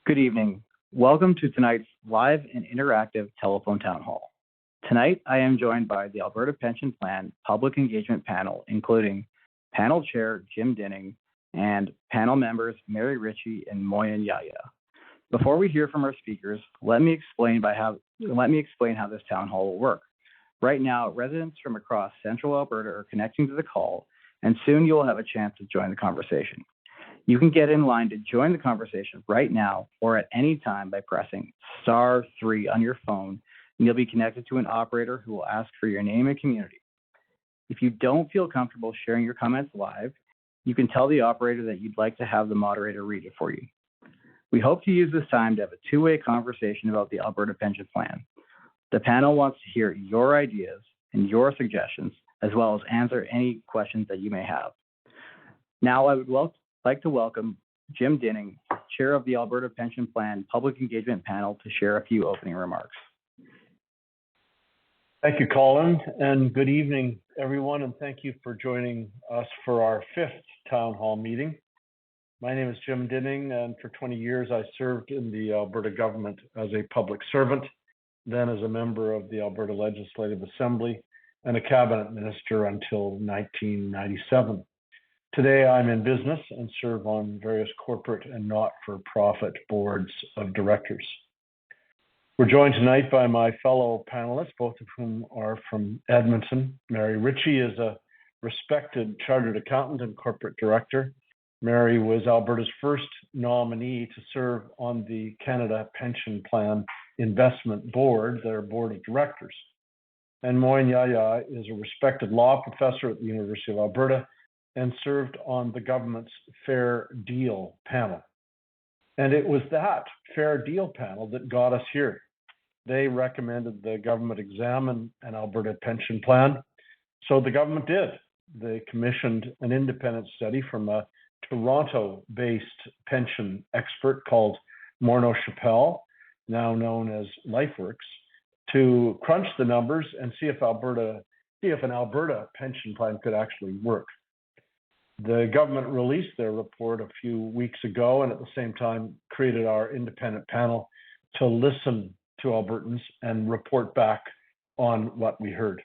Good evening. Welcome to tonight's live and interactive telephone town hall. Tonight, I am joined by the Alberta Pension Plan Public Engagement Panel, including Panel Chair Jim Dinning and panel members Mary Ritchie and Moyen Yaya. Before we hear from our speakers, let me explain how this town hall will work. Right now, residents from across central Alberta are connecting to the call, and soon you will have a chance to join the conversation. You can get in line to join the conversation right now or at any time by pressing *3 on your phone, and you'll be connected to an operator who will ask for your name and community. If you don't feel comfortable sharing your comments live, you can tell the operator that you'd like to have the moderator read it for you. We hope to use this time to have a two-way conversation about the Alberta Pension Plan. The panel wants to hear your ideas and your suggestions, as well as answer any questions that you may have. Now, I would like to welcome Jim Dinning, Chair of the Alberta Pension Plan Public Engagement Panel, to share a few opening remarks. Thank you, Colin, and good evening, everyone, and thank you for joining us for our 5th Town Hall meeting. My name is Jim Dinning, and for 20 years I served in the Alberta government as a public servant, then as a member of the Alberta Legislative Assembly and a cabinet minister until 1997. Today, I'm in business and serve on various corporate and not-for-profit boards of directors. We're joined tonight by my fellow panelists, both of whom are from Edmonton. Mary Ritchie is a respected chartered accountant and corporate director. Mary was Alberta's first nominee to serve on the Canada Pension Plan Investment Board, their board of directors. And Moyen Yaya is a respected law professor at the University of Alberta and served on the government's Fair Deal panel. And it was that Fair Deal panel that got us here. They recommended the government examine an Alberta pension plan. So the government did. They commissioned an independent study from a Toronto-based pension expert called Morneau Chappell, now known as LifeWorks, to crunch the numbers and see if an Alberta pension plan could actually work. The government released their report a few weeks ago, and at the same time created our independent panel to listen to Albertans and report back on what we heard.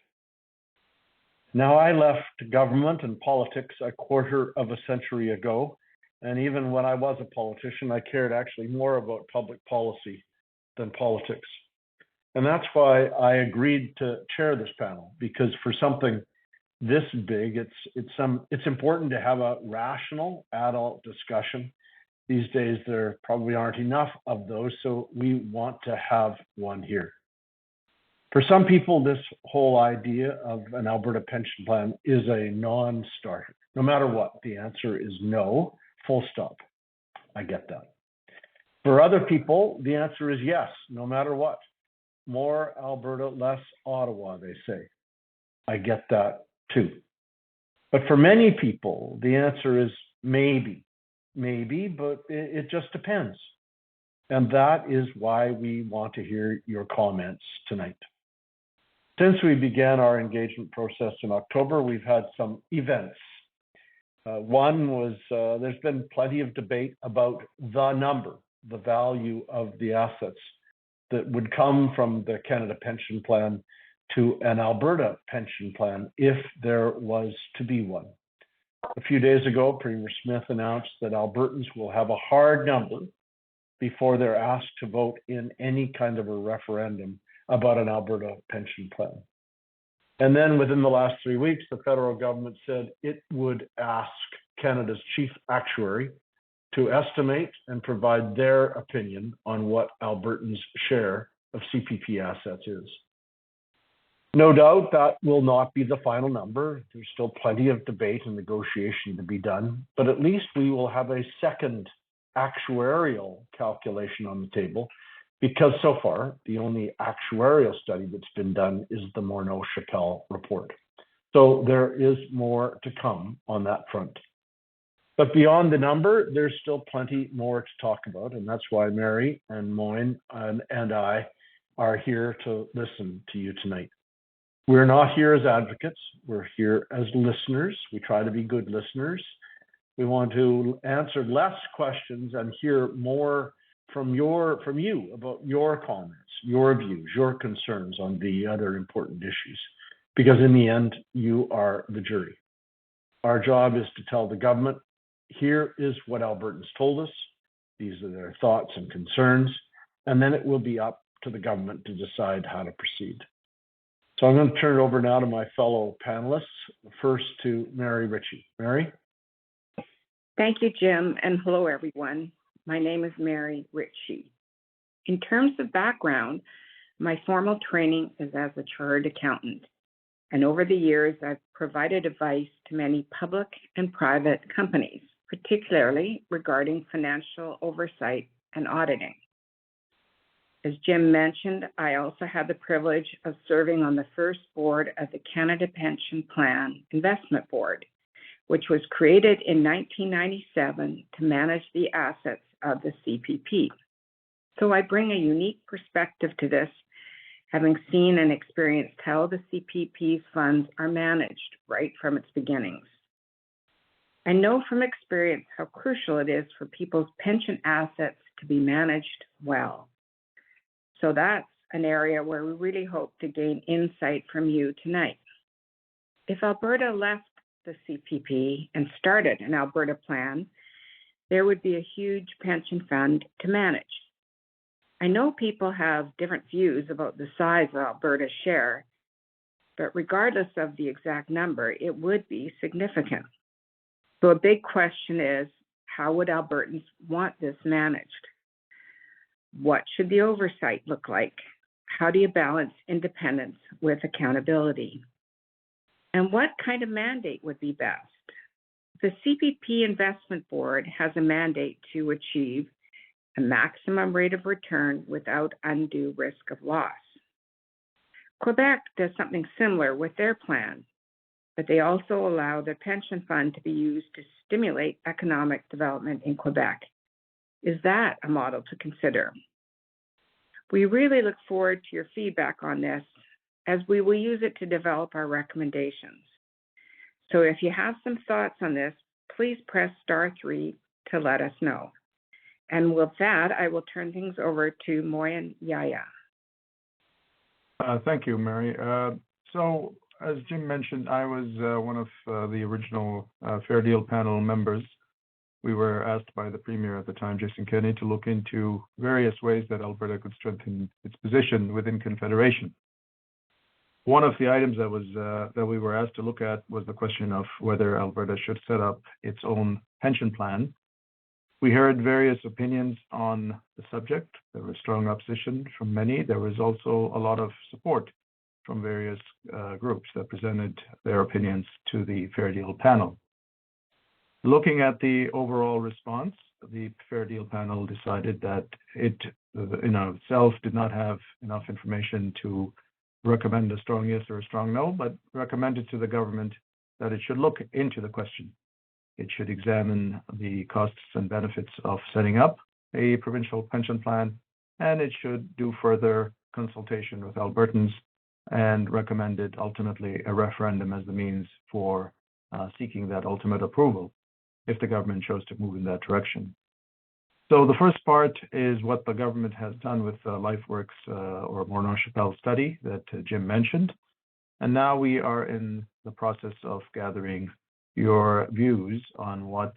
Now, I left government and politics a quarter of a century ago, and even when I was a politician, I cared actually more about public policy than politics. And that's why I agreed to chair this panel, because for something this big, it's important to have a rational adult discussion. These days, there probably aren't enough of those, so we want to have one here. For some people, this whole idea of an Alberta pension plan is a non-starter. No matter what, the answer is no, full stop. I get that. For other people, the answer is yes, no matter what. More Alberta, less Ottawa, they say. I get that too. But for many people, the answer is maybe, but it just depends. And that is why we want to hear your comments tonight. Since we began our engagement process in October, we've had some events. One was there's been plenty of debate about the number, the value of the assets that would come from the Canada Pension Plan to an Alberta pension plan if there was to be one. A few days ago, Premier Smith announced that Albertans will have a hard number before they're asked to vote in any kind of a referendum about an Alberta pension plan. And then within the last 3 weeks, the federal government said it would ask Canada's chief actuary to estimate and provide their opinion on what Albertans' share of CPP assets is. No doubt that will not be the final number. There's still plenty of debate and negotiation to be done, but at least we will have a second actuarial calculation on the table, because so far, the only actuarial study that's been done is the Morneau Chappell report. So there is more to come on that front. But beyond the number, there's still plenty more to talk about, and that's why Mary and Moyen and I are here to listen to you tonight. We're not here as advocates. We're here as listeners. We try to be good listeners. We want to answer less questions and hear more from you about your comments, your views, your concerns on the other important issues. Because in the end, you are the jury. Our job is to tell the government, here is what Albertans told us. These are their thoughts and concerns. And then it will be up to the government to decide how to proceed. So I'm going to turn it over now to my fellow panelists. First to Mary Ritchie. Mary? Thank you, Jim, and hello, everyone. My name is Mary Ritchie. In terms of background, my formal training is as a chartered accountant, and over the years, I've provided advice to many public and private companies, particularly regarding financial oversight and auditing. As Jim mentioned, I also had the privilege of serving on the first board of the Canada Pension Plan Investment Board, which was created in 1997 to manage the assets of the CPP. So I bring a unique perspective to this, having seen and experienced how the CPP's funds are managed right from its beginnings. I know from experience how crucial it is for people's pension assets to be managed well. So that's an area where we really hope to gain insight from you tonight. If Alberta left the CPP and started an Alberta plan, there would be a huge pension fund to manage. I know people have different views about the size of Alberta's share, but regardless of the exact number, it would be significant. So a big question is, how would Albertans want this managed? What should the oversight look like? How do you balance independence with accountability? And what kind of mandate would be best? The CPP Investment Board has a mandate to achieve a maximum rate of return without undue risk of loss. Quebec does something similar with their plan, but they also allow the pension fund to be used to stimulate economic development in Quebec. Is that a model to consider? We really look forward to your feedback on this, as we will use it to develop our recommendations. So if you have some thoughts on this, please press *3 to let us know. And with that, I will turn things over to Moyen Yaya. Thank you, Mary. So as Jim mentioned, I was one of the original Fair Deal panel members. We were asked by the Premier at the time, Jason Kenney, to look into various ways that Alberta could strengthen its position within Confederation. One of the items that we were asked to look at was the question of whether Alberta should set up its own pension plan. We heard various opinions on the subject. There was strong opposition from many. There was also a lot of support from various groups that presented their opinions to the Fair Deal panel. Looking at the overall response, the Fair Deal panel decided that it, in itself, did not have enough information to recommend a strong yes or a strong no, but recommended to the government that it should look into the question. It should examine the costs and benefits of setting up a provincial pension plan, and it should do further consultation with Albertans and recommended ultimately a referendum as the means for seeking that ultimate approval if the government chose to move in that direction. So the first part is what the government has done with the LifeWorks or Morneau-Chappelle study that Jim mentioned. And now we are in the process of gathering your views on what,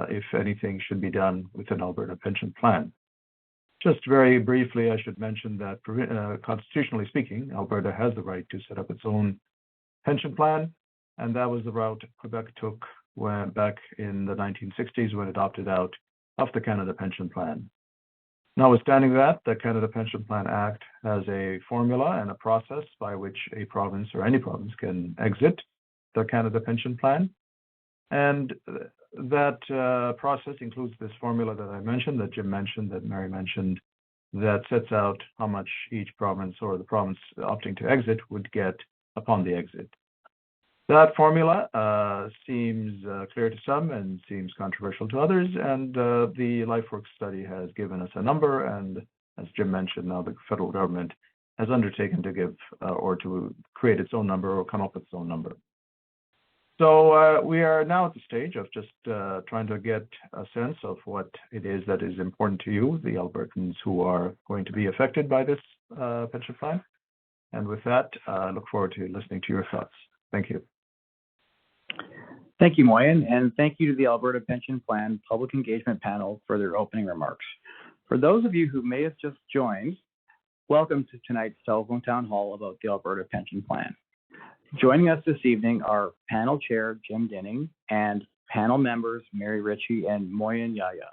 if anything, should be done with an Alberta pension plan. Just very briefly, I should mention that constitutionally speaking, Alberta has the right to set up its own pension plan, and that was the route Quebec took back in the 1960s when it opted out of the Canada Pension Plan. Notwithstanding that, the Canada Pension Plan Act has a formula and a process by which a province or any province can exit the Canada Pension Plan. And that process includes this formula that I mentioned, that Jim mentioned, that Mary mentioned, that sets out how much each province or the province opting to exit would get upon the exit. That formula seems clear to some and seems controversial to others, and the LifeWorks study has given us a number, and as Jim mentioned, now the federal government has undertaken to give or to create its own number or come up with its own number. So we are now at the stage of just trying to get a sense of what it is that is important to you, the Albertans who are going to be affected by this pension plan. And with that, I look forward to listening to your thoughts. Thank you. Thank you, Moyen, and thank you to the Alberta Pension Plan Public Engagement Panel for their opening remarks. For those of you who may have just joined, welcome to tonight's telephone town hall about the Alberta Pension Plan. Joining us this evening are panel chair Jim Dinning and panel members Mary Ritchie and Moyen Yaya.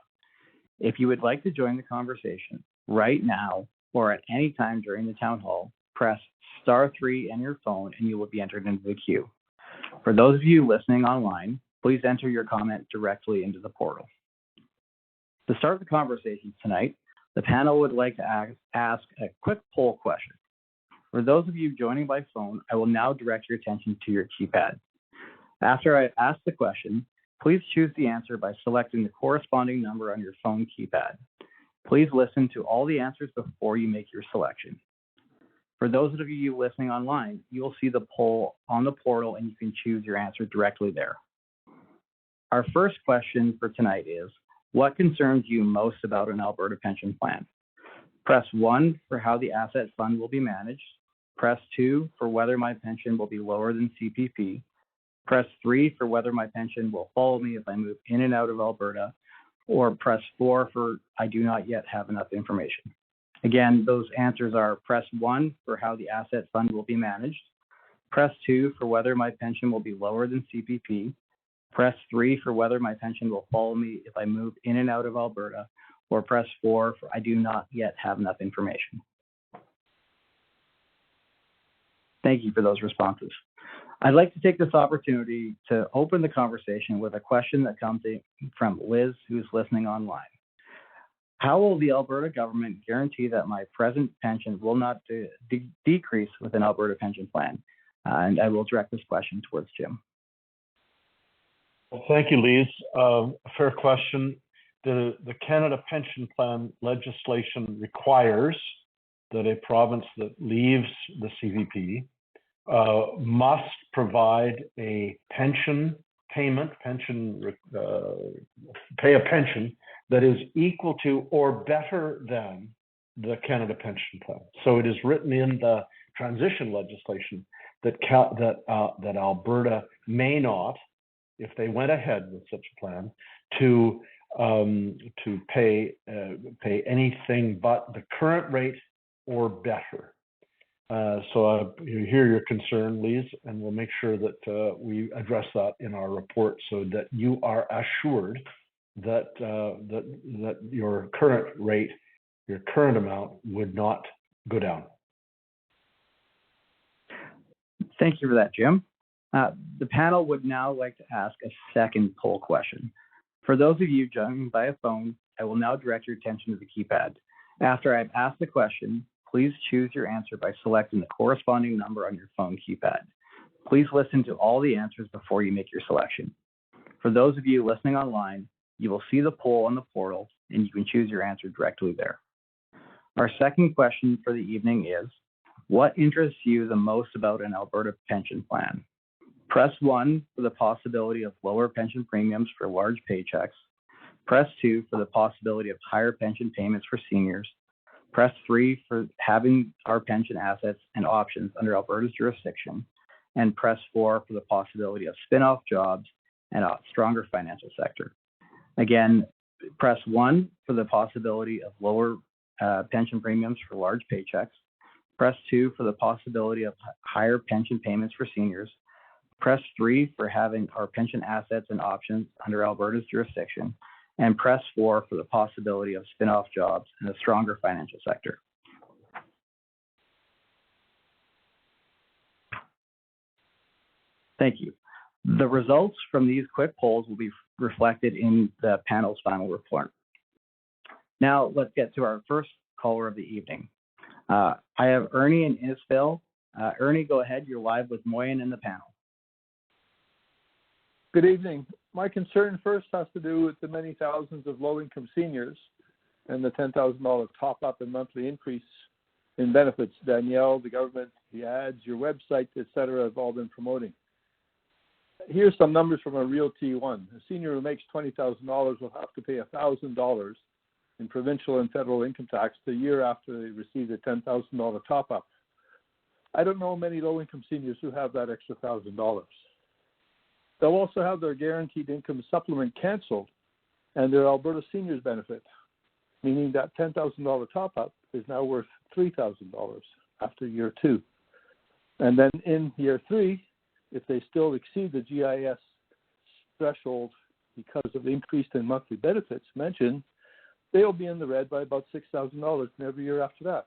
If you would like to join the conversation right now or at any time during the town hall, press *3 on your phone and you will be entered into the queue. For those of you listening online, please enter your comment directly into the portal. To start the conversation tonight, the panel would like to ask a quick poll question. For those of you joining by phone, I will now direct your attention to your keypad. After I ask the question, please choose the answer by selecting the corresponding number on your phone keypad. Please listen to all the answers before you make your selection. For those of you listening online, you will see the poll on the portal and you can choose your answer directly there. Our first question for tonight is, what concerns you most about an Alberta pension plan? Press 1 for how the asset fund will be managed. Press 2 for whether my pension will be lower than CPP. Press 3 for whether my pension will follow me if I move in and out of Alberta. Or press 4 for I do not yet have enough information. Again, those answers are press 1 for how the asset fund will be managed. Press 2 for whether my pension will be lower than CPP. Press 3 for whether my pension will follow me if I move in and out of Alberta. Or press 4 for I do not yet have enough information. Thank you for those responses. I'd like to take this opportunity to open the conversation with a question that comes from Liz, who's listening online. How will the Alberta government guarantee that my present pension will not decrease with an Alberta pension plan? And I will direct this question towards Jim. Well, thank you, Liz. A fair question. The Canada Pension Plan legislation requires that a province that leaves the CVP must provide a pension payment, pay a pension that is equal to or better than the Canada Pension Plan. So it is written in the transition legislation that Alberta may not, if they went ahead with such a plan, to pay anything but the current rate or better. So I hear your concern, Liz, and we'll make sure that we address that in our report so that you are assured that that your current rate, your current amount would not go down. Thank you for that, Jim. The panel would now like to ask a second poll question. For those of you joining by a phone, I will now direct your attention to the keypad. After I've asked the question, please choose your answer by selecting the corresponding number on your phone keypad. Please listen to all the answers before you make your selection. For those of you listening online, you will see the poll on the portal and you can choose your answer directly there. Our second question for the evening is, what interests you the most about an Alberta pension plan? Press 1 for the possibility of lower pension premiums for large paychecks. Press 2 for the possibility of higher pension payments for seniors. Press 3 for having our pension assets and options under Alberta's jurisdiction. And press 4 for the possibility of spin-off jobs and a stronger financial sector. Again, press 1 for the possibility of lower pension premiums for large paychecks. Press 2 for the possibility of higher pension payments for seniors. Press 3 for having our pension assets and options under Alberta's jurisdiction. And press 4 for the possibility of spin-off jobs and a stronger financial sector. Thank you. The results from these quick polls will be reflected in the panel's final report. Now let's get to our first caller of the evening. I have Ernie in Innisfil. Ernie, go ahead. You're live with Moyen and the panel. Good evening. My concern first has to do with the many thousands of low-income seniors and the $10,000 top-up and monthly increase in benefits Danielle, the government, the ads, your website, etc. have all been promoting. Here's some numbers from a real T1. A senior who makes $20,000 will have to pay $1,000 in provincial and federal income tax the year after they receive the $10,000 top-up. I don't know many low-income seniors who have that extra $1,000. They'll also have their guaranteed income supplement canceled and their Alberta seniors benefit, meaning that $10,000 top-up is now worth $3,000 after year 2. And then in year 3, if they still exceed the GIS threshold because of the increase in monthly benefits mentioned, they'll be in the red by about $6,000 in every year after that.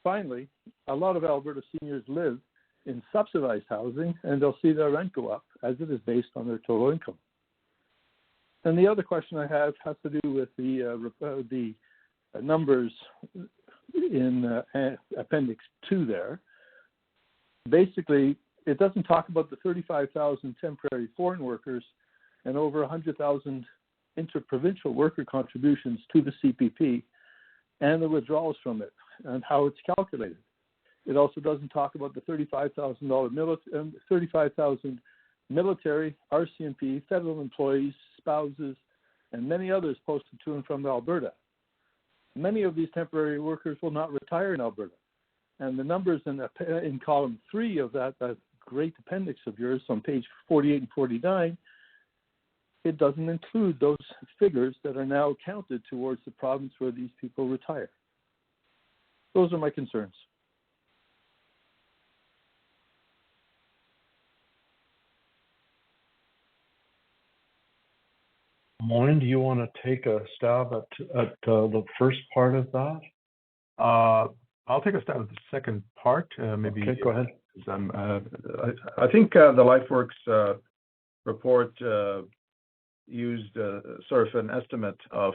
Finally, a lot of Alberta seniors live in subsidized housing, and they'll see their rent go up as it is based on their total income. And the other question I have has to do with the numbers in Appendix 2 there. Basically, it doesn't talk about the 35,000 temporary foreign workers and over 100,000 interprovincial worker contributions to the CPP and the withdrawals from it and how it's calculated. It also doesn't talk about the $35,000 military, RCMP, federal employees, spouses, and many others posted to and from Alberta. Many of these temporary workers will not retire in Alberta. And the numbers in column 3 of that great appendix of yours on page 48 and 49, it doesn't include those figures that are now counted towards the province where these people retire. Those are my concerns. Maureen, do you want to take a stab at the first part of that? I'll take a stab at the second part. Maybe. Okay, go ahead. I think the LifeWorks report used sort of an estimate of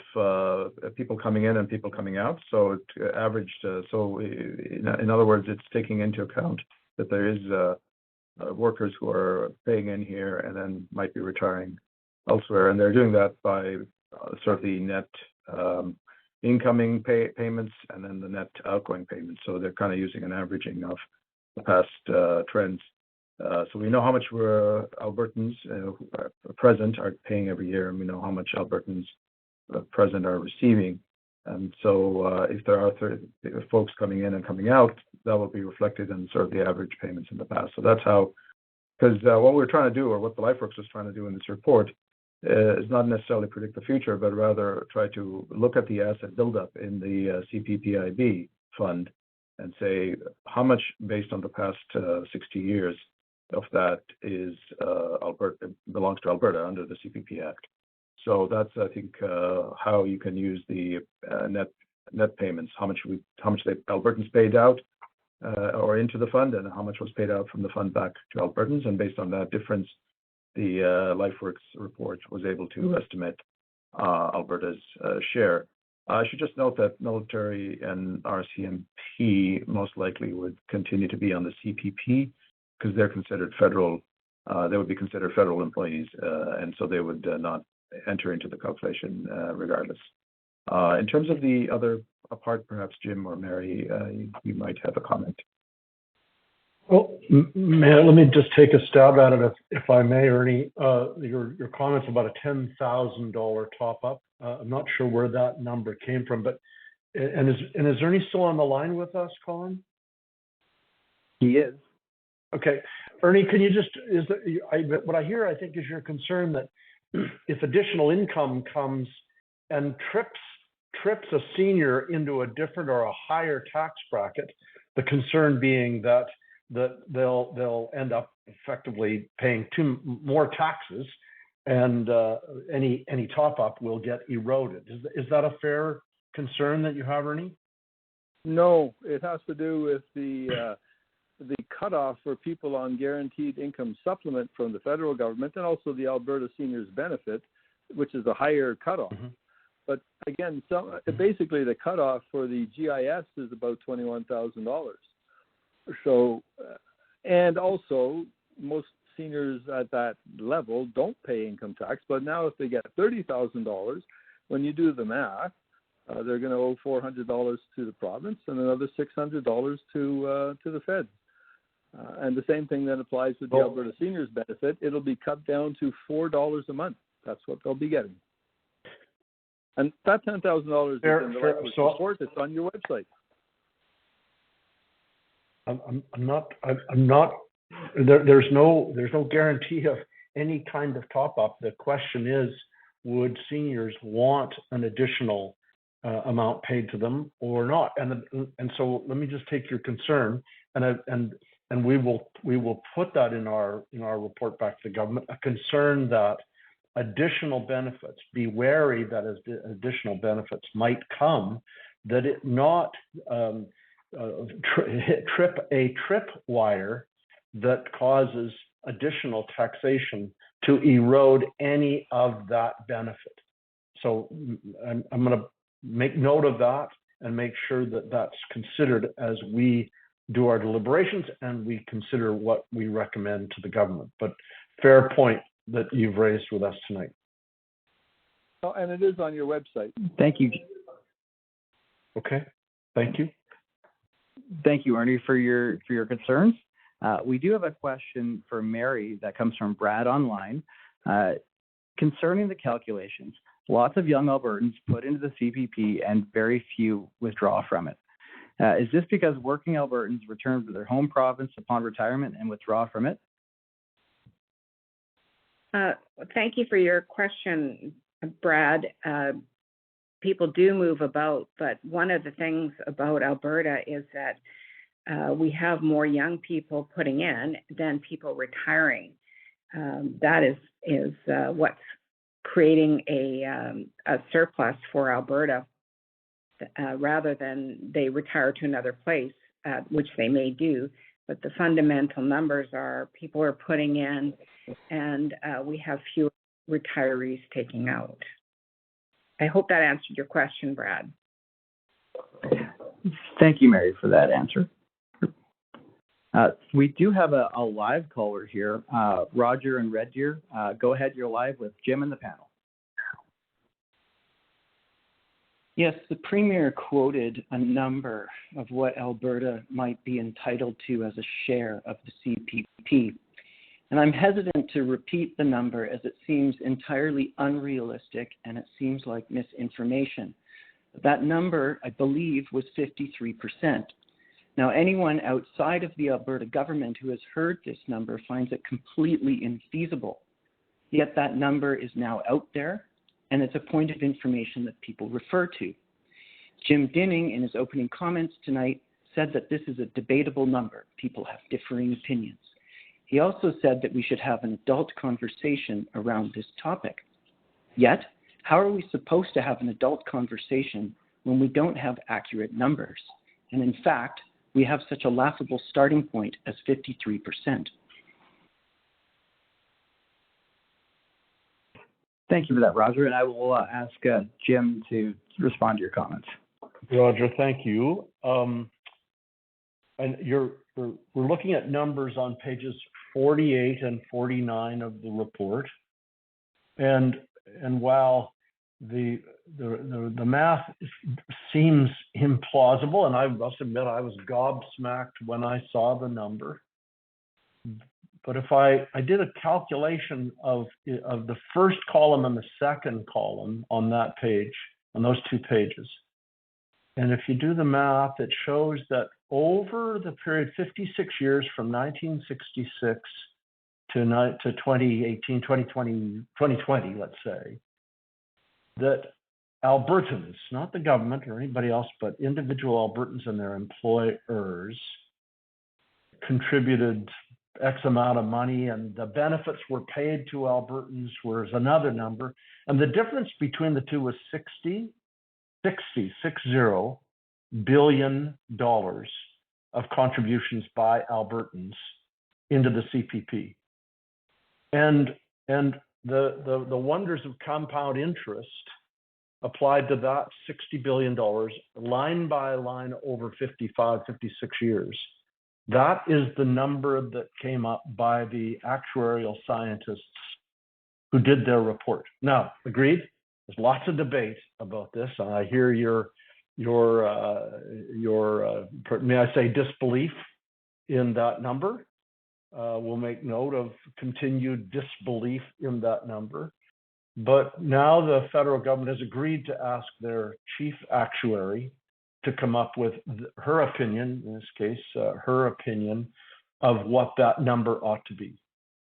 people coming in and people coming out. So it averaged. In other words, it's taking into account that there is workers who are paying in here and then might be retiring elsewhere, and they're doing that by sort of the net incoming payments and then the net outgoing payments. So they're kind of using an averaging of the past trends. So we know how much Albertans present are paying every year, and we know how much Albertans present are receiving. And so if there are folks coming in and coming out, that will be reflected in sort of the average payments in the past. So that's how, because what we're trying to do, or what the LifeWorks was trying to do in this report, is not necessarily predict the future, but rather try to look at the asset buildup in the CPPIB fund and say how much, based on the past 60 years, of that is Alberta, belongs to Alberta under the CPP Act. So that's, I think, how you can use the net payments, how much the Albertans paid out or into the fund, and how much was paid out from the fund back to Albertans, and based on that difference, the LifeWorks report was able to estimate Alberta's share. I should just note that military and RCMP most likely would continue to be on the CPP because they're considered federal. They would be considered federal employees, and so they would not enter into the calculation regardless. In terms of the other part, perhaps Jim or Mary, you might have a comment. Well, let me just take a stab at it, if I may, Ernie. Your comments about a $10,000 top-up. I'm not sure where that number came from, but is Ernie still on the line with us, Colin? He is. Okay, Ernie, can you just what I hear, I think, is your concern that if additional income comes and trips a senior into a different or a higher tax bracket, the concern being that they'll end up effectively paying more taxes, and any top up will get eroded. Is that a fair concern that you have, Ernie? No, it has to do with the cutoff for people on guaranteed income supplement from the federal government, and also the Alberta Seniors Benefit, which is a higher cutoff. Mm-hmm. But again, basically the cutoff for the GIS is about $21,000. So, and also most seniors at that level don't pay income tax, but now if they get $30,000, when you do the math, they're going to owe $400 to the province and another $600 to the feds. And the same thing then applies with the Alberta Seniors Benefit. It'll be cut down to $4 a month. That's what they'll be getting. And that $10,000 is in the language report. It's on your website. I'm not. There's no guarantee of any kind of top up. The question is, would seniors want an additional amount paid to them or not? And so let me just take your concern, and we will put that in our report back to the government. A concern that additional benefits, be wary that as additional benefits might come, that it not trip a tripwire that causes additional taxation to erode any of that benefit. So I'm going to make note of that and make sure that that's considered as we do our deliberations and we consider what we recommend to the government. But fair point that you've raised with us tonight. Oh, and it is on your website. Thank you. Okay, thank you. Thank you, Ernie, for your concerns. We do have a question for Mary that comes from Brad online. Concerning the calculations, lots of young Albertans put into the CPP and very few withdraw from it. Is this because working Albertans return to their home province upon retirement and withdraw from it? Thank you for your question, Brad. People do move about, but one of the things about Alberta is that we have more young people putting in than people retiring. That is what's creating a surplus for Alberta, rather than they retire to another place, which they may do. But the fundamental numbers are people are putting in, and we have fewer retirees taking out. I hope that answered your question, Brad. Thank you, Mary, for that answer. We do have a live caller here, Roger and Red Deer. Go ahead, you're live with Jim and the panel. Yes, the Premier quoted a number of what Alberta might be entitled to as a share of the CPP. And I'm hesitant to repeat the number as it seems entirely unrealistic and it seems like misinformation. That number, I believe, was 53%. Now, anyone outside of the Alberta government who has heard this number finds it completely infeasible. Yet that number is now out there, and it's a point of information that people refer to. Jim Dinning, in his opening comments tonight, said that this is a debatable number. People have differing opinions. He also said that we should have an adult conversation around this topic. Yet, how are we supposed to have an adult conversation when we don't have accurate numbers? And in fact, we have such a laughable starting point as 53%. Thank you for that, Roger, and I will ask Jim to respond to your comments. Roger, thank you. And we're looking at numbers on pages 48 and 49 of the report. And while the math seems implausible, and I must admit I was gobsmacked when I saw the number. But if I did a calculation of the first column and the second column on that page, on those two pages, and if you do the math, it shows that over the period 56 years from 1966 to 2018, 2020, let's say, that Albertans, not the government or anybody else, but individual Albertans and their employers contributed X amount of money, and the benefits were paid to Albertans was another number. And the difference between the two was $60 billion of contributions by Albertans into the CPP. And the wonders of compound interest applied to that $60 billion line by line over 55, 56 years. That is the number that came up by the actuarial scientists who did their report. Now, agreed, there's lots of debate about this. I hear your may I say, disbelief in that number. We'll make note of continued disbelief in that number. But now the federal government has agreed to ask their chief actuary to come up with her opinion, in this case, her opinion of what that number ought to be.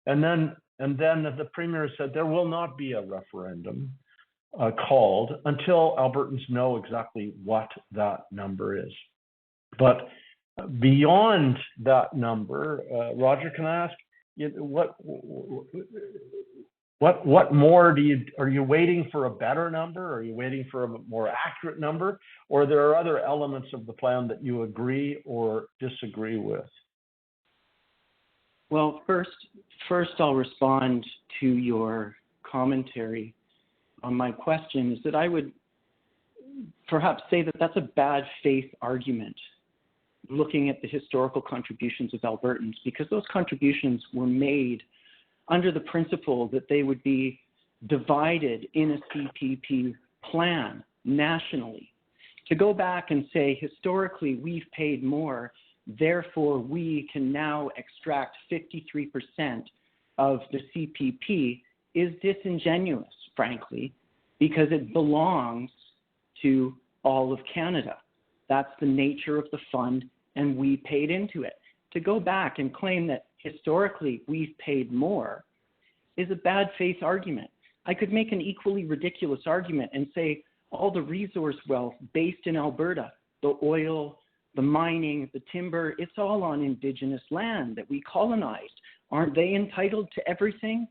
And then the premier said there will not be a referendum called until Albertans know exactly what that number is. But beyond that number, Roger, can I ask, what more are you waiting for a better number? Are you waiting for a more accurate number? Or there are other elements of the plan that you agree or disagree with? Well, first I'll respond to your commentary on my question, is that I would perhaps say that that's a bad faith argument, looking at the historical contributions of Albertans, because those contributions were made under the principle that they would be divided in a CPP plan nationally. To go back and say, historically, we've paid more, therefore we can now extract 53% of the CPP is disingenuous, frankly, because it belongs to all of Canada. That's the nature of the fund, and we paid into it. To go back and claim that historically we've paid more is a bad faith argument. I could make an equally ridiculous argument and say all the resource wealth based in Alberta, the oil, the mining, the timber, it's all on Indigenous land that we colonized. Aren't they entitled to everything?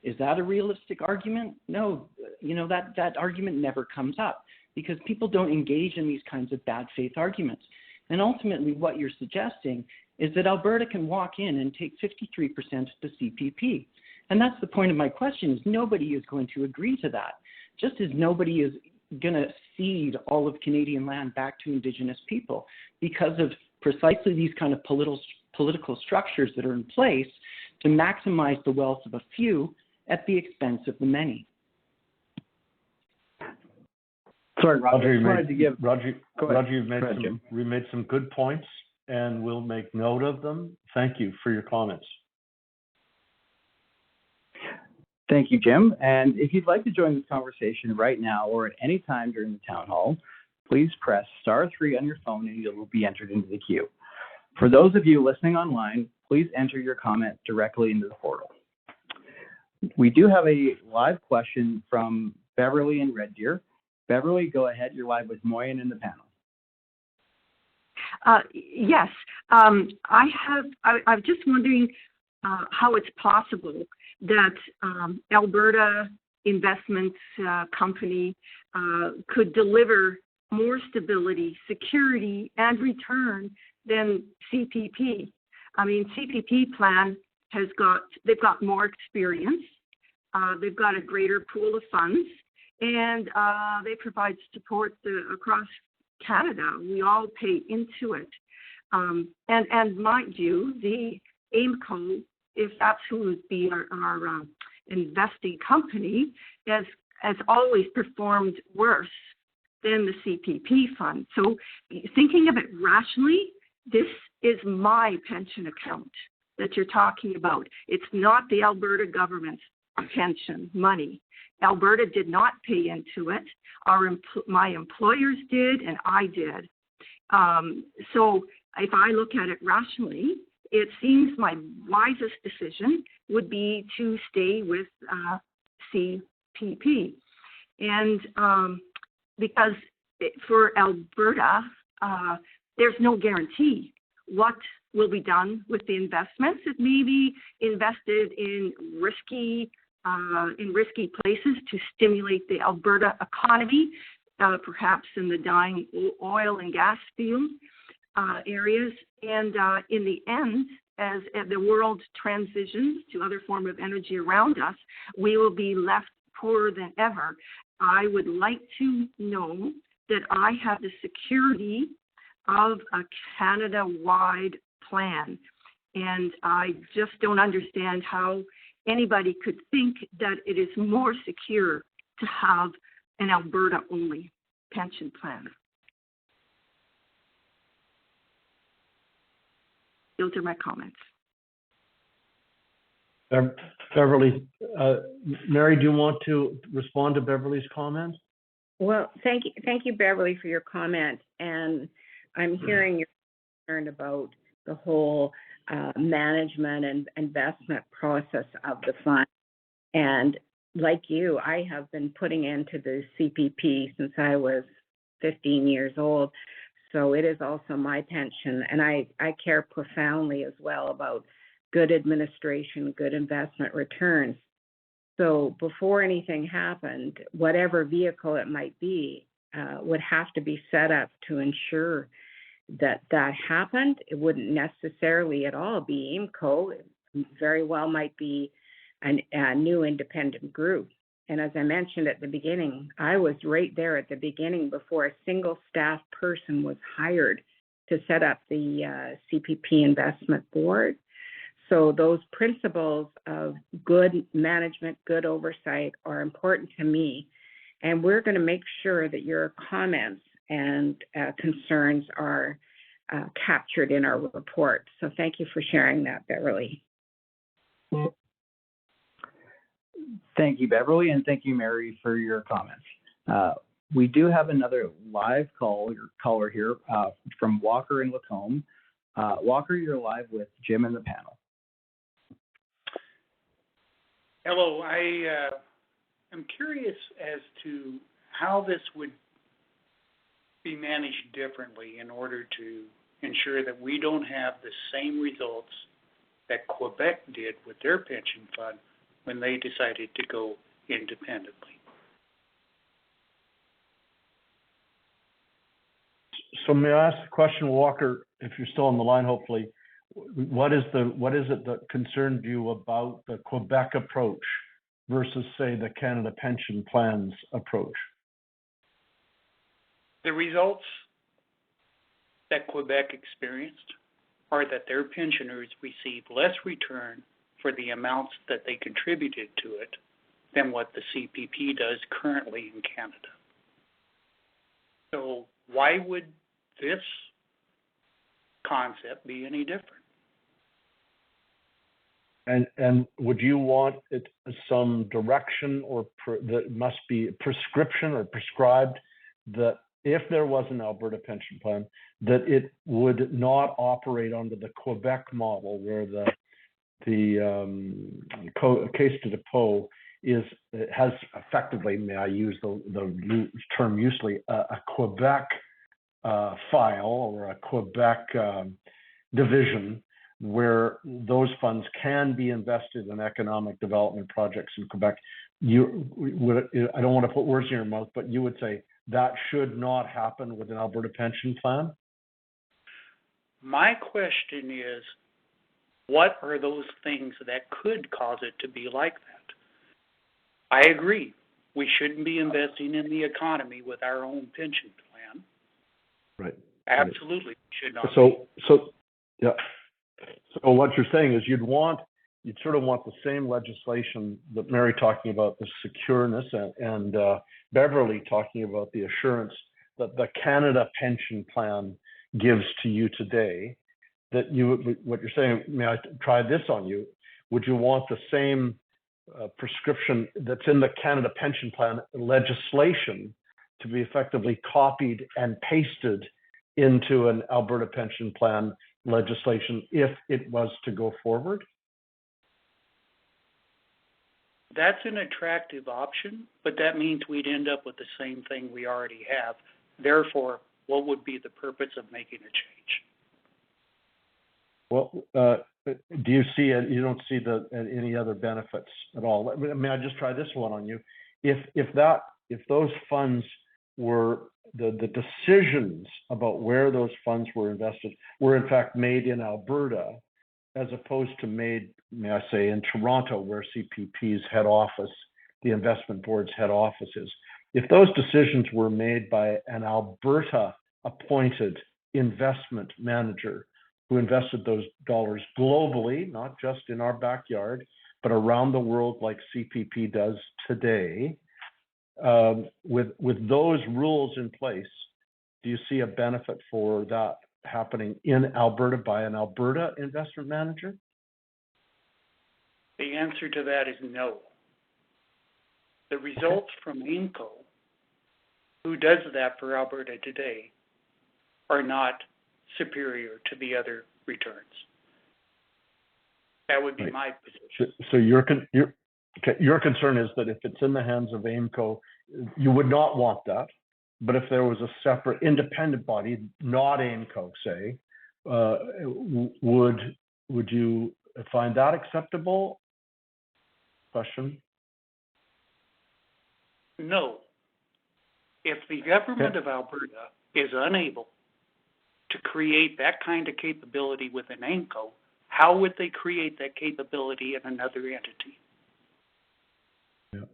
Is that a realistic argument? No, that argument never comes up because people don't engage in these kinds of bad faith arguments. And ultimately what you're suggesting is that Alberta can walk in and take 53% of the CPP. And that's the point of my question, is nobody is going to agree to that. Just as nobody is going to cede all of Canadian land back to Indigenous people because of precisely these kind of political structures that are in place to maximize the wealth of a few at the expense of the many. Sorry, Roger. You made some good points, and we'll make note of them. Thank you for your comments. Thank you, Jim. And if you'd like to join this conversation right now or at any time during the town hall, please press *3 on your phone and you will be entered into the queue. For those of you listening online, please enter your comment directly into the portal. We do have a live question from Beverly in Red Deer. Beverly, go ahead. You're live with Moyen in the panel. Yes. I'm just wondering how it's possible that Alberta Investments Company could deliver more stability, security, and return than CPP. I mean, CPP plan they've got more experience, they've got a greater pool of funds, and they provide support across Canada. We all pay into it. And mind you, the AIMCO, if that's who would be our investing company, has always performed worse than the CPP fund. So thinking of it rationally, this is my pension account that you're talking about. It's not the Alberta government's pension money. Alberta did not pay into it. My employers did, and I did. So if I look at it rationally, it seems my wisest decision would be to stay with CPP. And because for Alberta, there's no guarantee what will be done with the investments. It may be invested in risky places to stimulate the Alberta economy, perhaps in the dying oil and gas field areas. And in the end, as the world transitions to other forms of energy around us, we will be left poorer than ever. I would like to know that I have the security of a Canada-wide plan. And I just don't understand how anybody could think that it is more secure to have an Alberta-only pension plan. Those are my comments. Beverly, Mary, do you want to respond to Beverly's comments? Well, thank you, Beverly, for your comment. And I'm hearing your concern about the whole management and investment process of the fund. And like you, I have been putting into the CPP since I was 15 years old. So it is also my pension. And I care profoundly as well about good administration, good investment returns. So before anything happened, whatever vehicle it might be would have to be set up to ensure that that happened. It wouldn't necessarily at all be IMCO. It very well might be a new independent group. And as I mentioned at the beginning, I was right there at the beginning before a single staff person was hired to set up the CPP investment board. So those principles of good management, good oversight are important to me. And we're going to make sure that your comments and concerns are captured in our report. So thank you for sharing that, Beverly. Thank you, Beverly, and thank you, Mary, for your comments. We do have another live caller here from Walker and Lacombe. Walker, you're live with Jim and the panel. Hello, I am curious as to how this would be managed differently in order to ensure that we don't have the same results that Quebec did with their pension fund when they decided to go independently. So may I ask a question, Walker, if you're still on the line, hopefully, what is it that concerned you about the Quebec approach versus, say, the Canada Pension Plan's approach? The results that Quebec experienced are that their pensioners receive less return for the amounts that they contributed to it than what the CPP does currently in Canada. So why would this concept be any different? And would you want it some direction or that must be prescription or prescribed that if there was an Alberta pension plan, that it would not operate under the Quebec model where the case de depot has effectively, may I use the term usually, a Quebec file or a Quebec division where those funds can be invested in economic development projects in Quebec. I don't want to put words in your mouth, but you would say that should not happen with an Alberta pension plan? My question is, what are those things that could cause it to be like that? I agree. We shouldn't be investing in the economy with our own pension plan. Right. Absolutely should not. So yeah. So what you're saying is you'd sort of want the same legislation that Mary talking about, the secureness, and Beverly talking about the assurance that the Canada pension plan gives to you today. That what you're saying, may I try this on you? Would you want the same prescription that's in the Canada pension plan legislation to be effectively copied and pasted into an Alberta pension plan legislation if it was to go forward? That's an attractive option, but that means we'd end up with the same thing we already have. Therefore, what would be the purpose of making a change? Well, do you see it? You don't see any other benefits at all? May I just try this one on you? If those funds were the decisions about where those funds were invested were in fact made in Alberta, as opposed to made, may I say, in Toronto, where CPP's head office, the investment board's head office is. If those decisions were made by an Alberta appointed investment manager who invested those dollars globally, not just in our backyard, but around the world like CPP does today, with those rules in place, do you see a benefit for that happening in Alberta by an Alberta investment manager? The answer to that is no. The results from AIMCO, who does that for Alberta today, are not superior to the other returns. That would be my position. So your concern is that if it's in the hands of AIMCO, you would not want that. But if there was a separate independent body, not AIMCO, say, would you find that acceptable? Question. No. If the government of Alberta is unable to create that kind of capability within AIMCO, how would they create that capability in another entity? Yeah.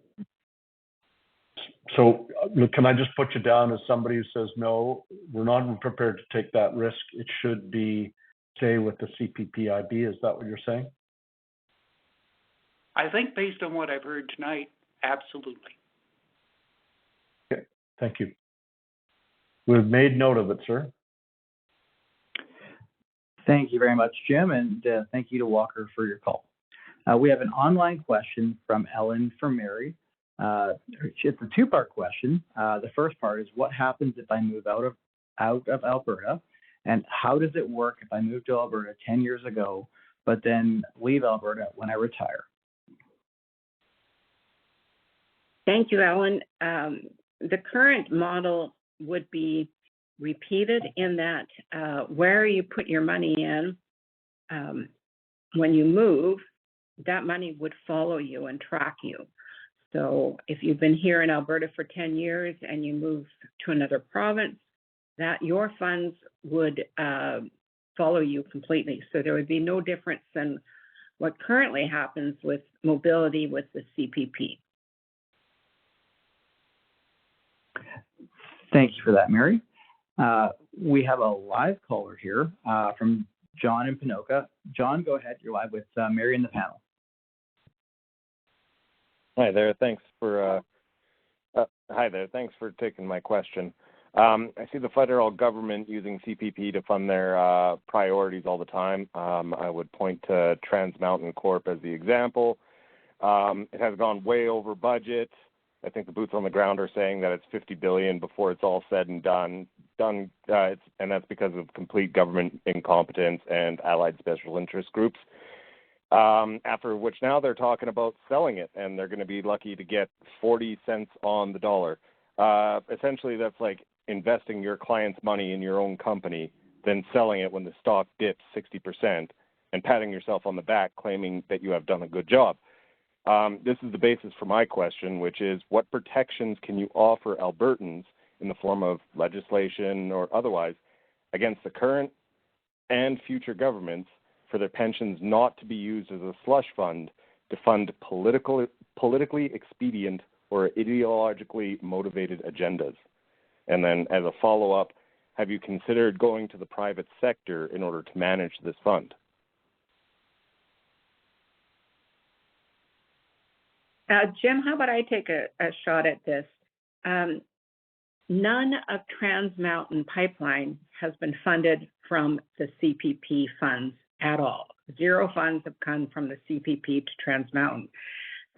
So can I just put you down as somebody who says, no, we're not prepared to take that risk. It should be stay with the CPPIB. Is that what you're saying? I think based on what I've heard tonight, absolutely. Okay, thank you. We've made note of it, sir. Thank you very much, Jim, and thank you to Walker for your call. We have an online question from Ellen for Mary. It's a two-part question. The first part is, what happens if I move out of Alberta, and how does it work if I moved to Alberta 10 years ago, but then leave Alberta when I retire? Thank you, Ellen. The current model would be repeated in that where you put your money in, when you move, that money would follow you and track you. So if you've been here in Alberta for 10 years and you move to another province, that your funds would follow you completely. So there would be no difference than what currently happens with mobility with the CPP. Thank you for that, Mary. We have a live caller here from John in Pinoka. John, go ahead. You're live with Mary in the panel. Hi there. Thanks for taking my question. I see the federal government using CPP to fund their priorities all the time. I would point to Trans Mountain Corp as the example. It has gone way over budget. I think the boots on the ground are saying that it's $50 billion before it's all said and done. And that's because of complete government incompetence and allied special interest groups. After which now they're talking about selling it, and they're going to be lucky to get 40 cents on the dollar. Essentially, that's like investing your client's money in your own company, then selling it when the stock dips 60%, and patting yourself on the back, claiming that you have done a good job. This is the basis for my question, which is, what protections can you offer Albertans in the form of legislation or otherwise against the current and future governments for their pensions not to be used as a slush fund to fund politically expedient or ideologically motivated agendas? And then as a follow-up, have you considered going to the private sector in order to manage this fund? Jim, how about I take a shot at this? None of Trans Mountain Pipeline has been funded from the CPP funds at all. Zero funds have come from the CPP to Trans Mountain.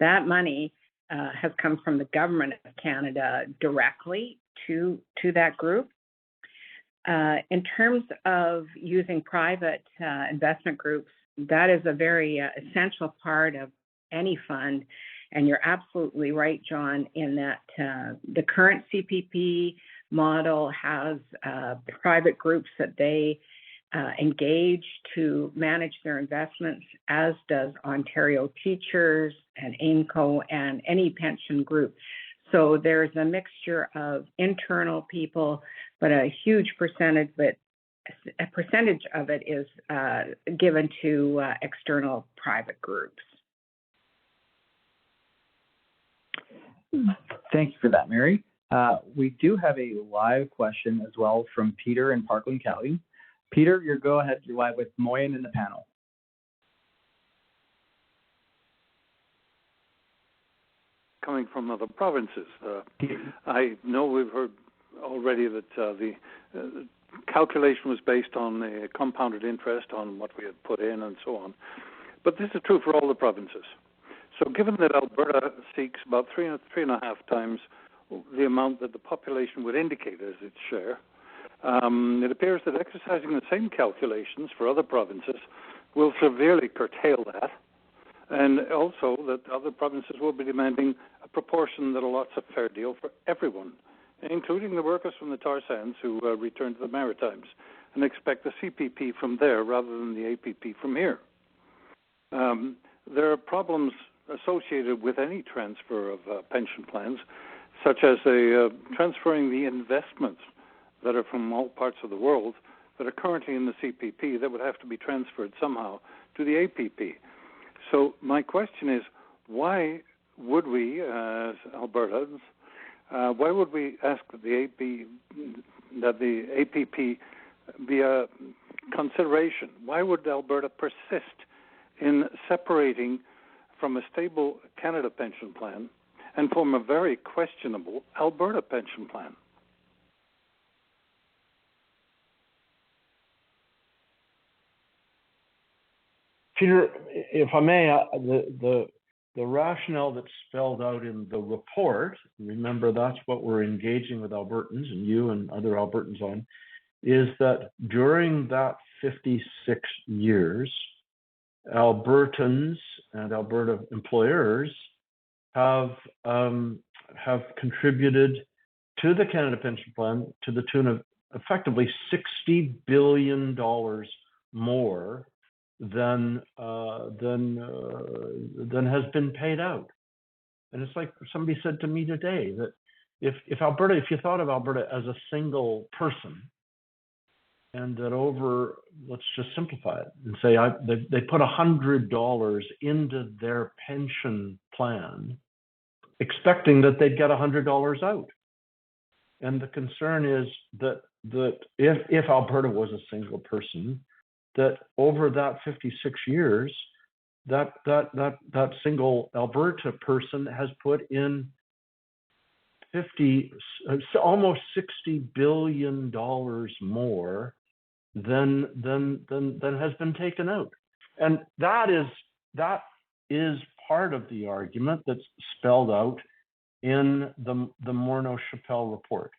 That money has come from the government of Canada directly to that group. In terms of using private investment groups, that is a very essential part of any fund. And you're absolutely right, John, in that the current CPP model has private groups that they engage to manage their investments, as does Ontario Teachers and AIMCO and any pension group. So there's a mixture of internal people, but a huge percentage of it is given to external private groups. Thank you for that, Mary. We do have a live question as well from Peter in Parkland County. Peter, go ahead. You're live with Moyen in the panel. Coming from other provinces. I know we've heard already that the calculation was based on the compounded interest on what we had put in and so on. But this is true for all the provinces. So given that Alberta seeks about three and a half times the amount that the population would indicate as its share, it appears that exercising the same calculations for other provinces will severely curtail that, and also that other provinces will be demanding a proportion that allots a fair deal for everyone, including the workers from the tar sands who return to the Maritimes and expect the CPP from there rather than the APP from here. There are problems associated with any transfer of pension plans, such as transferring the investments that are from all parts of the world that are currently in the CPP that would have to be transferred somehow to the APP. So my question is, why would we, as Albertans, why would we ask that the APP be a consideration? Why would Alberta persist in separating from a stable Canada pension plan and from a very questionable Alberta pension plan? Peter, if I may, the rationale that's spelled out in the report, remember that's what we're engaging with Albertans and you and other Albertans on, is that during that 56 years, Albertans and Alberta employers have contributed to the Canada Pension Plan to the tune of effectively $60 billion more than has been paid out. And it's like somebody said to me today that if you thought of Alberta as a single person, and that over, let's just simplify it and say they put $100 into their pension plan, expecting that they'd get $100 out. And the concern is that if Alberta was a single person, that over that 56 years, that single Alberta person has put in almost $60 billion more than has been taken out. And that is part of the argument that's spelled out in the Morneau-Chappell report.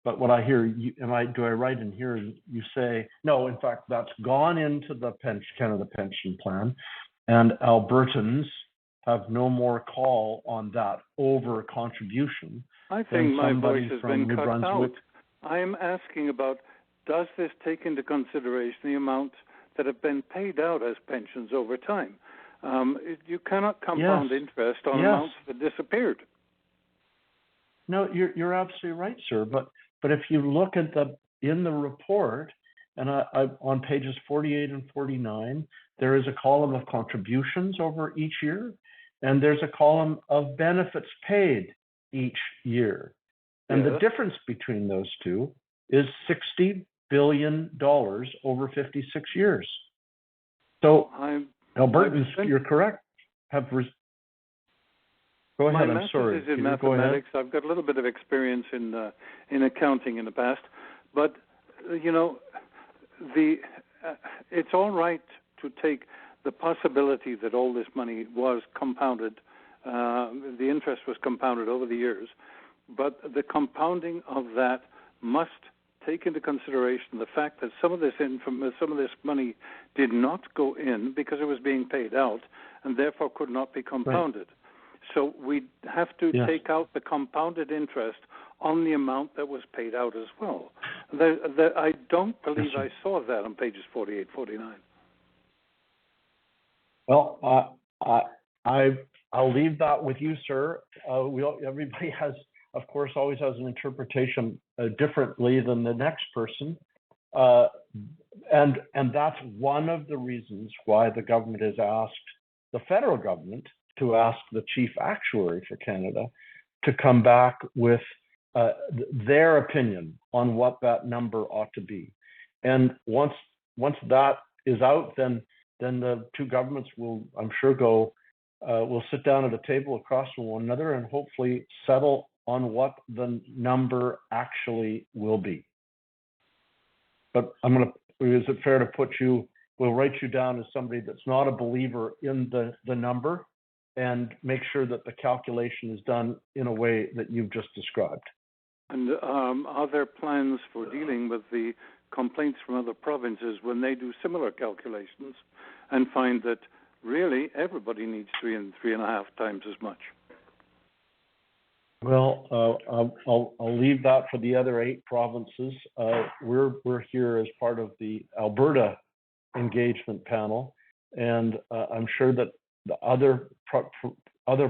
But what I hear, do I write in here, you say, no, in fact, that's gone into the Canada Pension Plan, and Albertans have no more call on that over contribution. I think my voice has been cut out. I am asking about, does this take into consideration the amounts that have been paid out as pensions over time? You cannot compound interest on amounts that disappeared. No, you're absolutely right, sir. But if you look at in the report, and on pages 48 and 49, there is a column of contributions over each year, and there's a column of benefits paid each year. And the difference between those two is $60 billion over 56 years. So Albertans, you're correct, Go ahead, I'm sorry. My master's is in mathematics. I've got a little bit of experience in accounting in the past, but it's all right to take the possibility that all this money was compounded, the interest was compounded over the years, but the compounding of that must take into consideration the fact that some of this money did not go in because it was being paid out and therefore could not be compounded. Right. So we have to take out the compounded interest on the amount that was paid out as well. I don't believe I saw that on pages 48, 49. Well, I'll leave that with you, sir. Everybody has, of course, always has an interpretation differently than the next person. And that's one of the reasons why the government has asked the federal government to ask the chief actuary for Canada to come back with their opinion on what that number ought to be. And once that is out, then the two governments will, I'm sure, will sit down at a table across from one another and hopefully settle on what the number actually will be. but is it fair to we'll write you down as somebody that's not a believer in the number, and make sure that the calculation is done in a way that you've just described. And are there plans for dealing with the complaints from other provinces when they do similar calculations and find that really everybody needs 3 and 3.5 times as much? Well, I'll leave that for the other 8 provinces. We're here as part of the Alberta engagement panel, and I'm sure that the other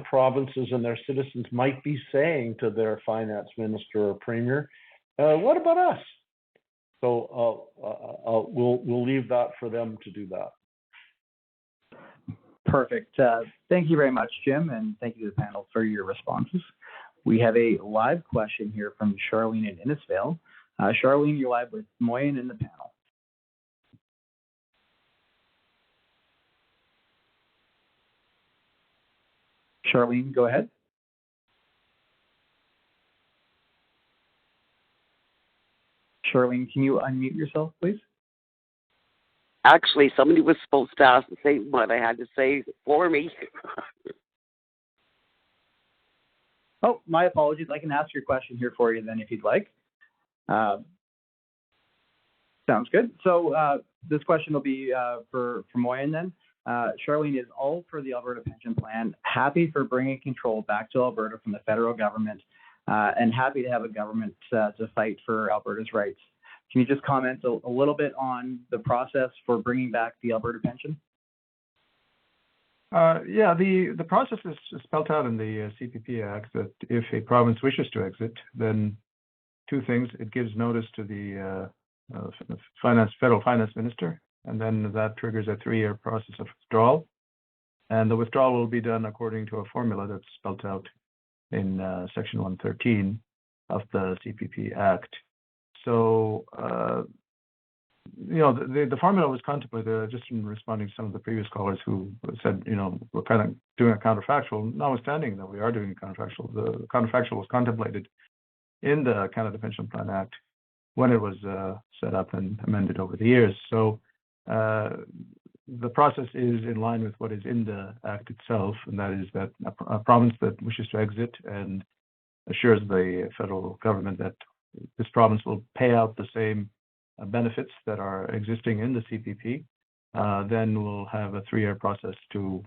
provinces and their citizens might be saying to their finance minister or premier, "What about us?" So we'll leave that for them to do that. Perfect. Thank you very much, Jim, and thank you to the panel for your responses. We have a live question here from Charlene in Innisfail. Charlene, you're live with Moyen in the panel. Charlene, go ahead. Charlene, can you unmute yourself, please? Actually, somebody was supposed to ask the same what I had to say for me. Oh, my apologies. I can ask your question here for you then if you'd like. Sounds good. So this question will be for Moyen then. Charlene is all for the Alberta pension plan, happy for bringing control back to Alberta from the federal government, and happy to have a government to fight for Alberta's rights. Can you just comment a little bit on the process for bringing back the Alberta pension? Yeah, the process is spelled out in the CPP Act that if a province wishes to exit, then 2 things. It gives notice to the federal finance minister, and then that triggers a 3-year process of withdrawal. And the withdrawal will be done according to a formula that's spelled out in Section 113 of the CPP Act. So, the formula was contemplated, just in responding to some of the previous callers who said, we're kind of doing a counterfactual, notwithstanding that we are doing a counterfactual. The counterfactual was contemplated in the Canada Pension Plan Act when it was set up and amended over the years. So the process is in line with what is in the Act itself, and that is that a province that wishes to exit and assures the federal government that this province will pay out the same benefits that are existing in the CPP, then we'll have a 3-year process to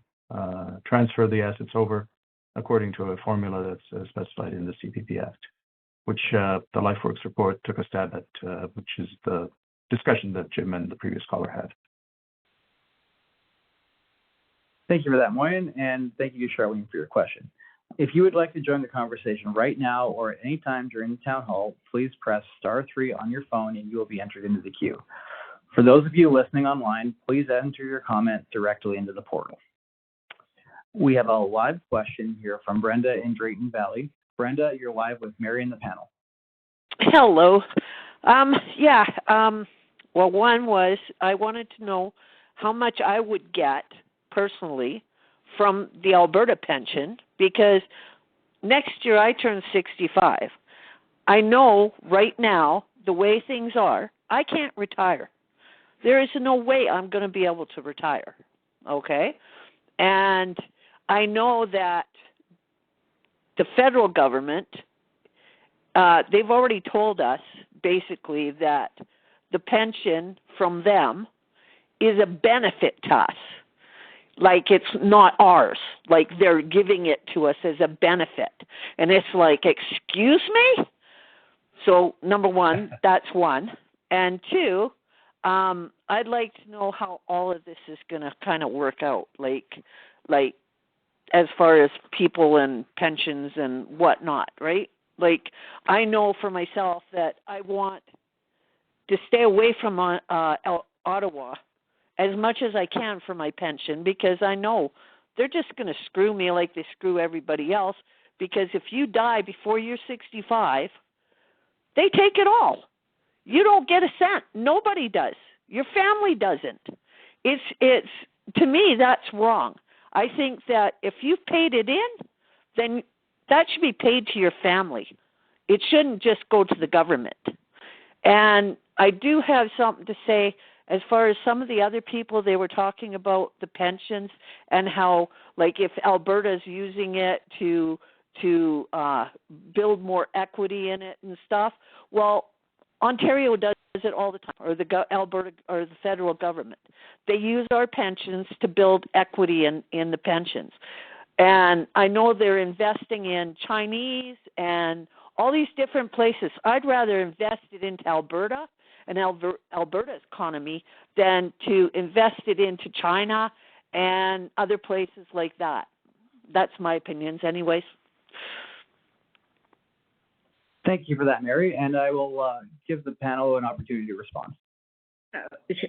transfer the assets over according to a formula that's specified in the CPP Act, which the LifeWorks report took a stab at, which is the discussion that Jim and the previous caller had. Thank you for that, Moyen, and thank you, Charlene, for your question. If you would like to join the conversation right now or at any time during the town hall, please press *3 on your phone and you will be entered into the queue. For those of you listening online, please enter your comment directly into the portal. We have a live question here from Brenda in Drayton Valley. Brenda, you're live with Mary in the panel. Hello. Well, one was I wanted to know how much I would get personally from the Alberta pension, because next year I turn 65. I know right now, the way things are, I can't retire. There is no way I'm going to be able to retire, okay? And I know that the federal government, they've already told us basically that the pension from them is a benefit to us. Like it's not ours. Like they're giving it to us as a benefit. And it's like, excuse me? So number one, that's one. And two, I'd like to know how all of this is going to kind of work out. Like as far as people and pensions and whatnot, right? Like I know for myself that I want to stay away from Ottawa as much as I can for my pension, because I know they're just going to screw me like they screw everybody else, because if you die before you're 65, they take it all. You don't get a cent. Nobody does. Your family doesn't. It's to me, that's wrong. I think that if you've paid it in, then that should be paid to your family. It shouldn't just go to the government. And I do have something to say as far as some of the other people. They were talking about the pensions and how, like, if Alberta's using it to build more equity in it and stuff. Well, Ontario does it all the time, or the Alberta or the federal government. They use our pensions to build equity in the pensions. And I know they're investing in Chinese and all these different places. I'd rather invest it into Alberta and Alberta's economy than to invest it into China and other places like that. That's my opinions anyways. Thank you for that, Mary, and I will give the panel an opportunity to respond.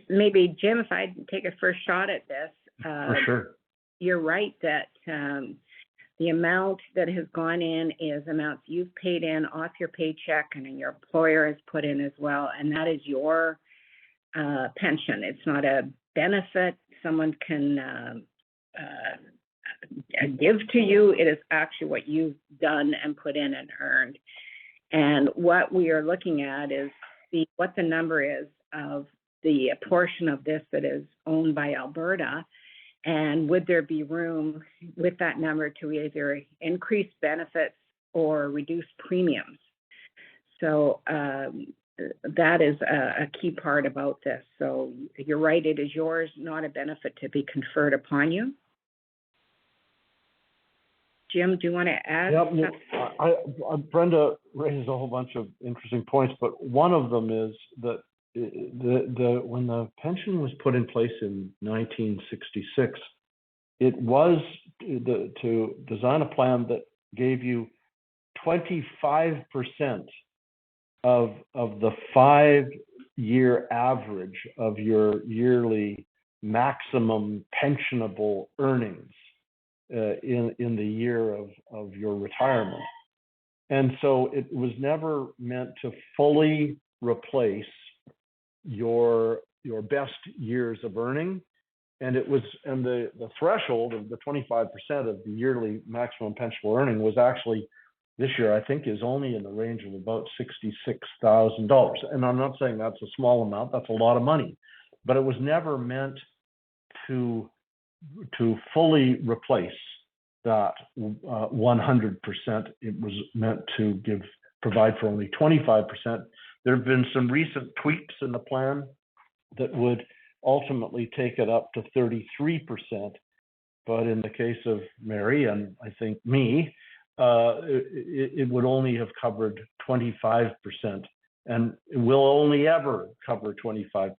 Maybe, Jim, if I take a first shot at this. For sure. You're right that the amount that has gone in is amounts you've paid in off your paycheck and your employer has put in as well, and that is your pension. It's not a benefit someone can give to you. It is actually what you've done and put in and earned. And what we are looking at is what the number is of the portion of this that is owned by Alberta, and would there be room with that number to either increase benefits or reduce premiums. So that is a key part about this. So you're right, it is yours, not a benefit to be conferred upon you. Jim, do you want to add? Yeah, Brenda raises a whole bunch of interesting points, but one of them is that when the pension was put in place in 1966, it was to design a plan that gave you 25% of the 5-year average of your yearly maximum pensionable earnings in the year of your retirement. And so it was never meant to fully replace your best years of earning. And the threshold of the 25% of the yearly maximum pensionable earning was actually this year, I think, is only in the range of about $66,000. And I'm not saying that's a small amount, that's a lot of money, but it was never meant to fully replace that 100%. It was meant to provide for only 25%. There have been some recent tweaks in the plan that would ultimately take it up to 33%. But in the case of Mary and I think me, it would only have covered 25%, and it will only ever cover 25%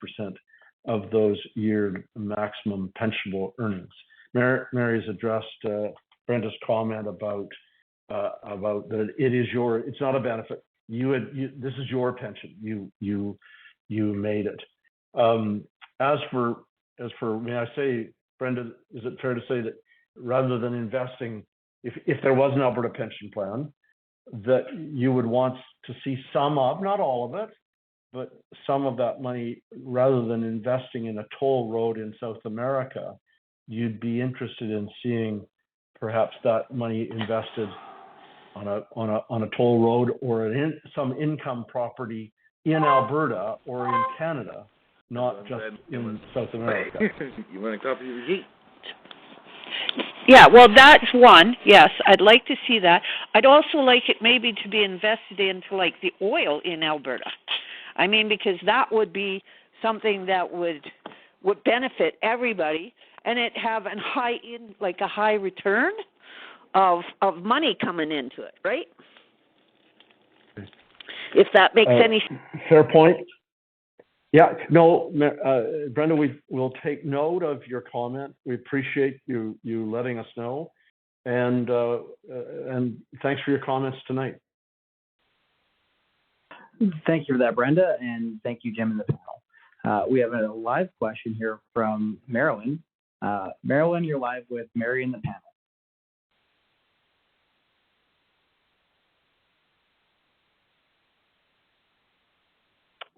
of those year maximum pensionable earnings. Mary's addressed Brenda's comment about that it's not a benefit. This is your pension. You made it. As for may I say, Brenda, is it fair to say that rather than investing, if there was an Alberta pension plan, that you would want to see some of, not all of it, but some of that money, rather than investing in a toll road in South America, you'd be interested in seeing perhaps that money invested on a toll road or some income property in Alberta or in Canada, not just in South America. You want a copy of the receipt? Yeah, well, that's one. Yes, I'd like to see that. I'd also like it maybe to be invested into, like, the oil in Alberta. I mean, because that would be something that would benefit everybody, and it have a high return of money coming into it, right? If that makes any sense. Fair point. Yeah, no, Brenda, we'll take note of your comment. We appreciate you letting us know, and thanks for your comments tonight. Thank you for that, Brenda, and thank you, Jim, and the panel. We have a live question here from Marilyn. Marilyn, you're live with Mary in the panel.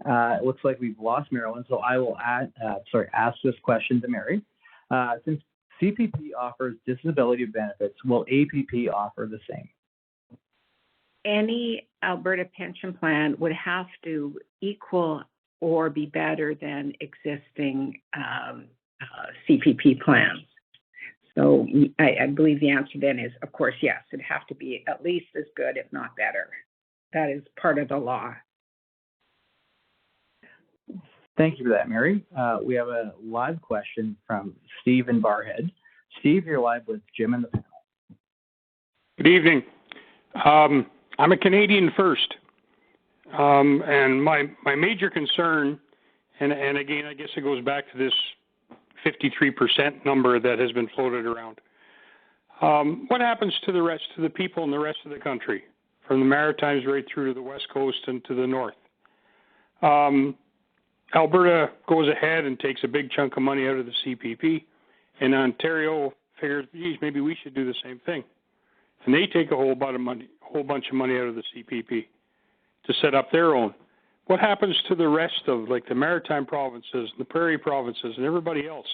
It looks like we've lost Marilyn, so I will ask this question to Mary. Since CPP offers disability benefits, will APP offer the same? Any Alberta pension plan would have to equal or be better than existing CPP plans. So I believe the answer then is, of course, yes, it'd have to be at least as good, if not better. That is part of the law. Thank you for that, Mary. We have a live question from Steve in Barhead. Steve, you're live with Jim and the panel. Good evening. I'm a Canadian first. And my major concern, and again, I guess it goes back to this 53% number that has been floated around. What happens to the people in the rest of the country, from the Maritimes right through to the West Coast and to the north? Alberta goes ahead and takes a big chunk of money out of the CPP, and Ontario figures, geez, maybe we should do the same thing. And they take a whole bunch of money out of the CPP to set up their own. What happens to the rest of, like, the Maritime provinces, the Prairie provinces, and everybody else?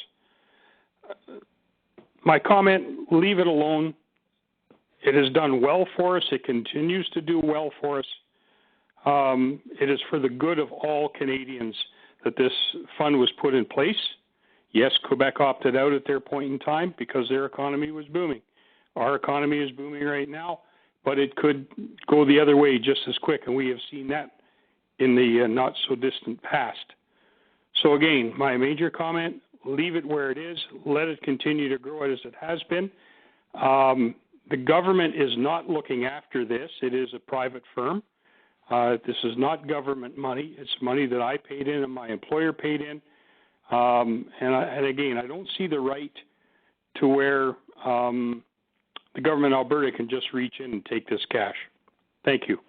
My comment, leave it alone. It has done well for us. It continues to do well for us. It is for the good of all Canadians that this fund was put in place. Yes, Quebec opted out at their point in time because their economy was booming. Our economy is booming right now, but it could go the other way just as quick, and we have seen that in the not-so-distant past. So again, my major comment, leave it where it is. Let it continue to grow as it has been. The government is not looking after this. It is a private firm. This is not government money. It's money that I paid in and my employer paid in. And again, I don't see the right to where the government of Alberta can just reach in and take this cash. Thank you.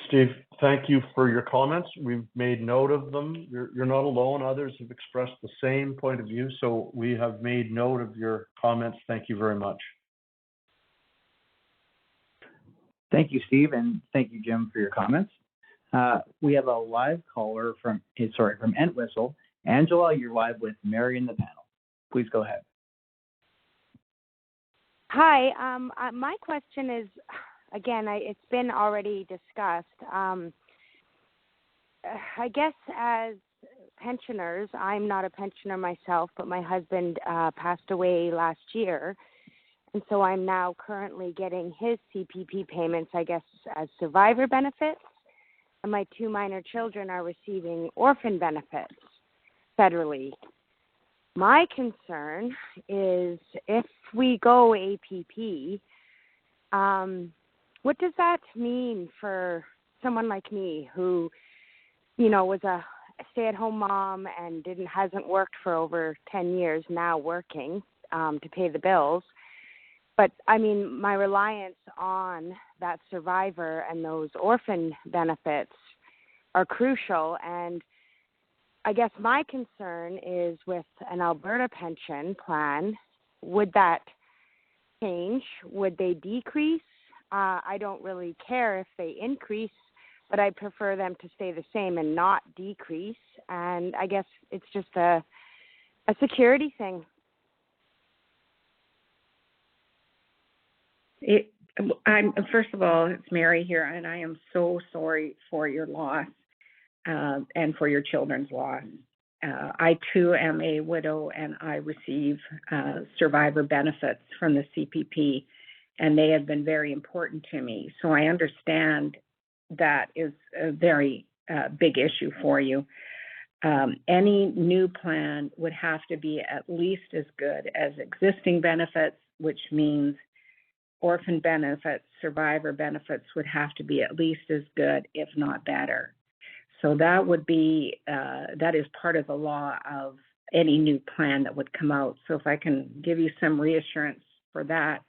Steve, thank you for your comments. We've made note of them. You're not alone. Others have expressed the same point of view, so we have made note of your comments. Thank you very much. Thank you, Steve, and thank you, Jim, for your comments. We have a live caller from Entwistle. Angela, you're live with Mary in the panel. Please go ahead. Hi, my question is, again, it's been already discussed. I guess as pensioners, I'm not a pensioner myself, but my husband passed away last year. And so I'm now currently getting his CPP payments, I guess, as survivor benefits. And my two minor children are receiving orphan benefits federally. My concern is if we go APP, what does that mean for someone like me who, was a stay-at-home mom and hasn't worked for over 10 years, now working to pay the bills? But, I mean, my reliance on that survivor and those orphan benefits are crucial. And I guess my concern is with an Alberta pension plan, would that change? Would they decrease? I don't really care if they increase, but I prefer them to stay the same and not decrease. And I guess it's just a security thing. First of all, it's Mary here, and I am so sorry for your loss and for your children's loss. I, too, am a widow, and I receive survivor benefits from the CPP, and they have been very important to me. So I understand that is a very big issue for you. Any new plan would have to be at least as good as existing benefits, which means orphan benefits, survivor benefits would have to be at least as good, if not better. So that would be, that is part of the law of any new plan that would come out. So if I can give you some reassurance for that,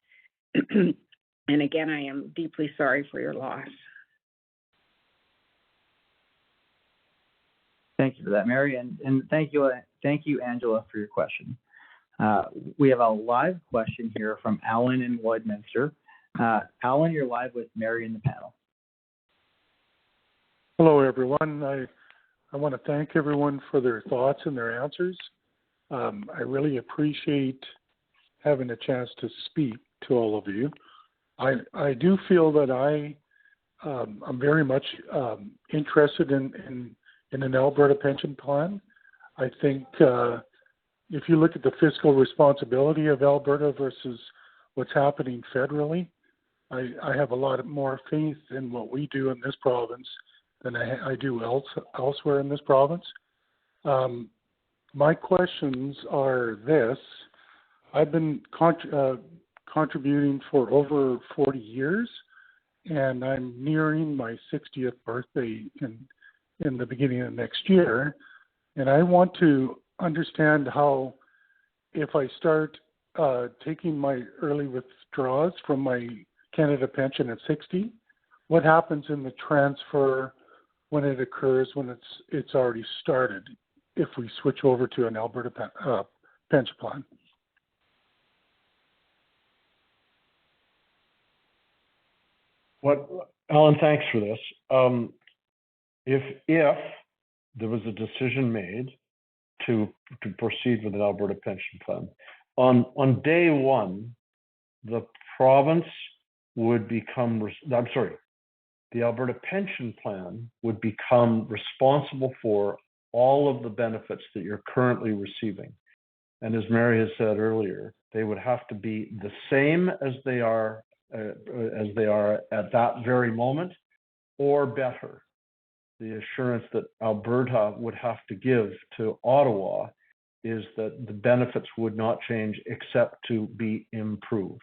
and again, I am deeply sorry for your loss. Thank you for that, Mary, and thank you, Angela, for your question. We have a live question here from Alan in Lloydminster. Alan, you're live with Mary in the panel. Hello, everyone. I want to thank everyone for their thoughts and their answers. I really appreciate having a chance to speak to all of you. I do feel that I I'm very much interested in an Alberta pension plan. I think if you look at the fiscal responsibility of Alberta versus what's happening federally, I have a lot more faith in what we do in this province than I do elsewhere in this province. My questions are this. I've been contributing for over 40 years, and I'm nearing my 60th birthday in the beginning of next year. And I want to understand how, if I start taking my early withdrawals from my Canada pension at 60, what happens in the transfer when it occurs when it's already started, if we switch over to an Alberta pension plan? Alan, thanks for this. If there was a decision made to proceed with an Alberta pension plan, on day one, the province would become, the Alberta pension plan would become responsible for all of the benefits that you're currently receiving. And as Mary has said earlier, they would have to be the same as they are at that very moment, or better. The assurance that Alberta would have to give to Ottawa is that the benefits would not change except to be improved.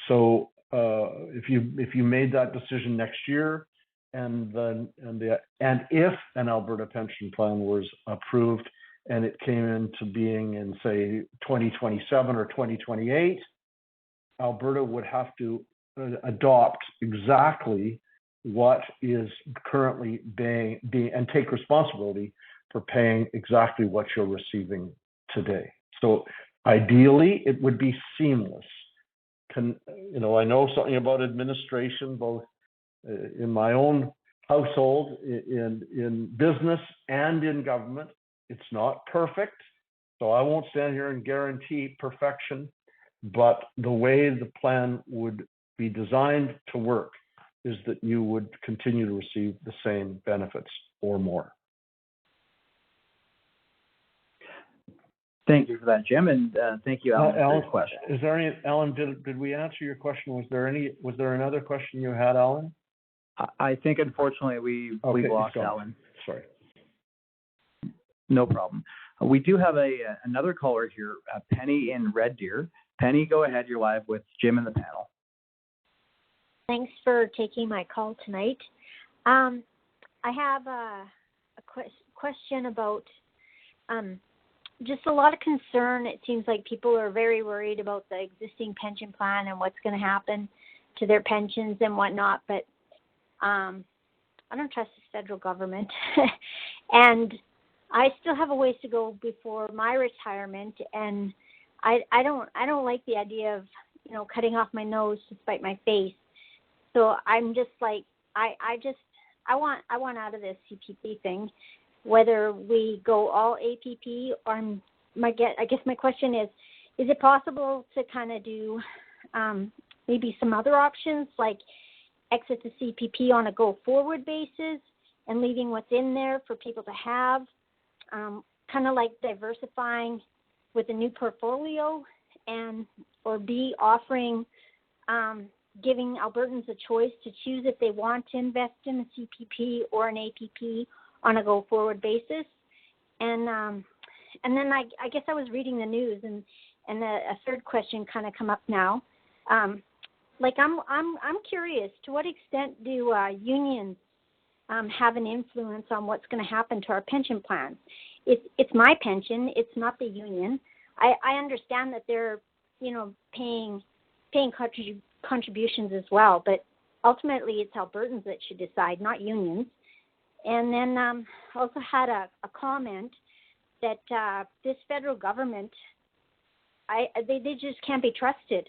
So if you made that decision next year, and if an Alberta pension plan was approved and it came into being in, say, 2027 or 2028, Alberta would have to adopt exactly what is currently being and take responsibility for paying exactly what you're receiving today. So ideally, it would be seamless. I know something about administration, both in my own household, in business and in government. It's not perfect, so I won't stand here and guarantee perfection, but the way the plan would be designed to work is that you would continue to receive the same benefits or more. Thank you for that, Jim, and thank you, Alan, for your question. Is there any, Alan? Did we answer your question? Was there another question you had, Alan? I think unfortunately we lost Alan. Sorry. No problem. We do have another caller here, Penny in Red Deer. Penny, go ahead. You're live with Jim and the panel. Thanks for taking my call tonight. I have a question about just a lot of concern. It seems like people are very worried about the existing pension plan and what's going to happen to their pensions and whatnot, but I don't trust the federal government. And I still have a ways to go before my retirement, and I don't like the idea of cutting off my nose to spite my face. So I'm just like I want out of this CPP thing, whether we go all APP or I guess my question is it possible to kind of do maybe some other options like exit the CPP on a go forward basis and leaving what's in there for people to have, kind of like diversifying with a new portfolio, or be offering giving Albertans a choice to choose if they want to invest in a CPP or an APP on a go forward basis. And then I guess I was reading the news, and a third question kind of come up now. I'm curious, to what extent do unions have an influence on what's going to happen to our pension plans? It's my pension, it's not the union. I understand that they're paying contributions as well, but ultimately it's Albertans that should decide, not unions. And then I also had a comment that this federal government, they just can't be trusted.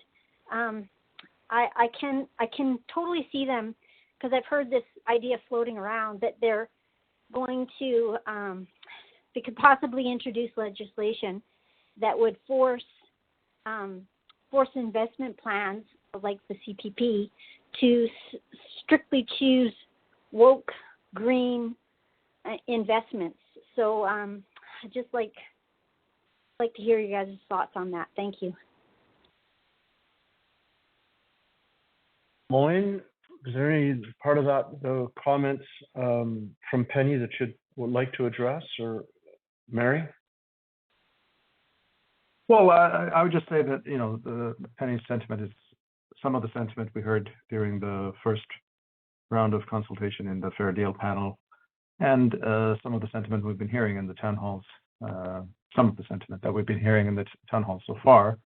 I can totally see them, because I've heard this idea floating around that they're going to they could possibly introduce legislation that would force investment plans like the CPP to strictly choose woke green investments. So I'd just like to hear you guys' thoughts on that. Thank you. Maureen, is there any part of that, the comments from Penny that you would like to address, or Mary? Well, I would just say that, the Penny's sentiment is some of the sentiment we heard during the first round of consultation in the Fair Deal panel, and some of the sentiment we've been hearing in the town halls, some of the sentiment that we've been hearing in the town halls so far.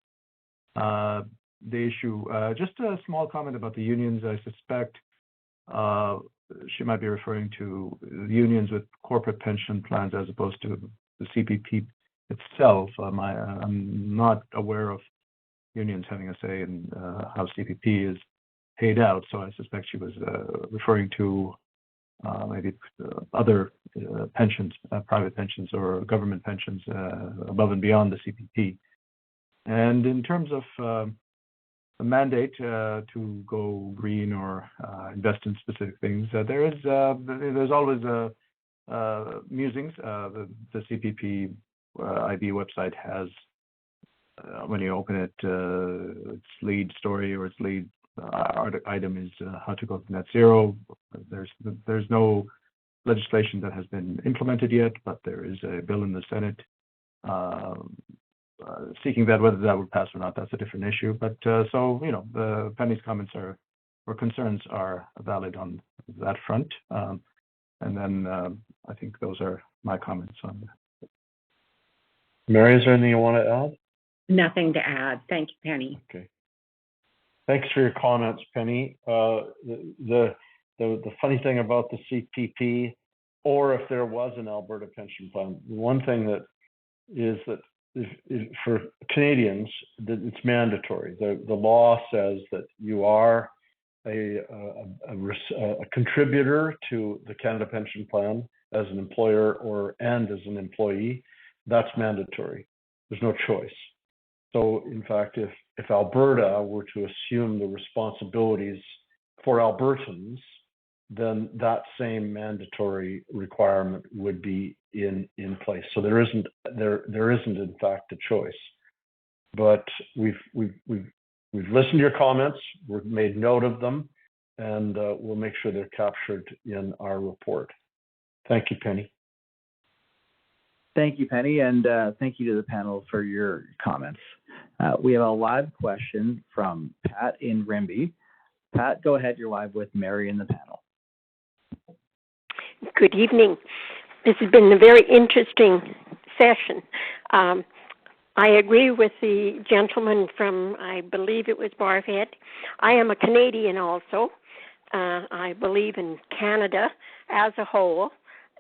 The issue, just a small comment about the unions. I suspect she might be referring to unions with corporate pension plans as opposed to the CPP itself. I'm not aware of unions having a say in how CPP is paid out, so I suspect she was referring to maybe other pensions, private pensions or government pensions above and beyond the CPP. And in terms of the mandate to go green or invest in specific things, there's always musings. The CPP IB website has, when you open it, its lead story or its lead item is how to go to net zero. There's no legislation that has been implemented yet, but there is a bill in the Senate seeking that. Whether that would pass or not, that's a different issue. But the Penny's comments or concerns are valid on that front. And then I think those are my comments on that. Mary, is there anything you want to add? Nothing to add. Thank you, Penny. Okay. Thanks for your comments, Penny. The funny thing about the CPP, or if there was an Alberta pension plan, one thing that is that for Canadians, that it's mandatory. The law says that you are a contributor to the Canada Pension Plan as an employer and as an employee. That's mandatory. There's no choice. So, in fact, if Alberta were to assume the responsibilities for Albertans, then that same mandatory requirement would be in place. So there isn't in fact a choice. But we've listened to your comments. We've made note of them, and we'll make sure they're captured in our report. Thank you, Penny. Thank you, Penny, and thank you to the panel for your comments. We have a live question from Pat in Rimbey. Pat, go ahead. You're live with Mary in the panel. Good evening. This has been a very interesting session. I agree with the gentleman from, I believe it was Barhead. I am a Canadian also. I believe in Canada as a whole.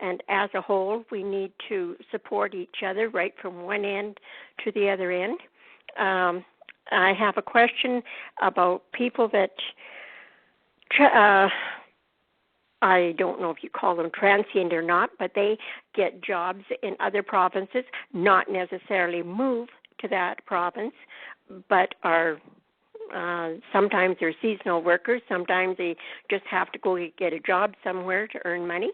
And as a whole, we need to support each other right from one end to the other end. I have a question about people that, I don't know if you call them transient or not, but they get jobs in other provinces, not necessarily move to that province, but are sometimes they're seasonal workers. Sometimes they just have to go get a job somewhere to earn money.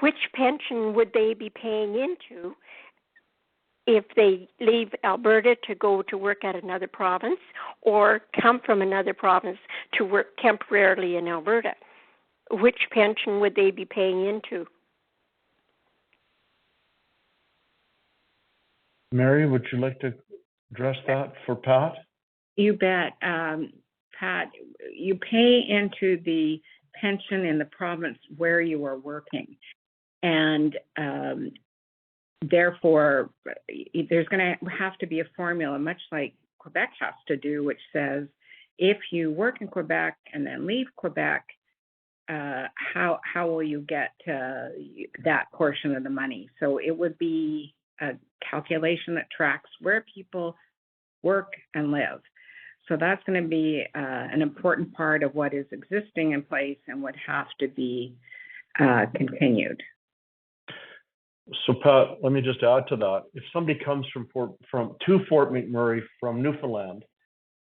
Which pension would they be paying into if they leave Alberta to go to work at another province or come from another province to work temporarily in Alberta? Which pension would they be paying into? Mary, would you like to address that for Pat? You bet. Pat, you pay into the pension in the province where you are working. And therefore, there's going to have to be a formula, much like Quebec has to do, which says if you work in Quebec and then leave Quebec, how will you get that portion of the money? So it would be a calculation that tracks where people work and live. So that's going to be an important part of what is existing in place and would have to be continued. So Pat, let me just add to that. If somebody comes to Fort McMurray from Newfoundland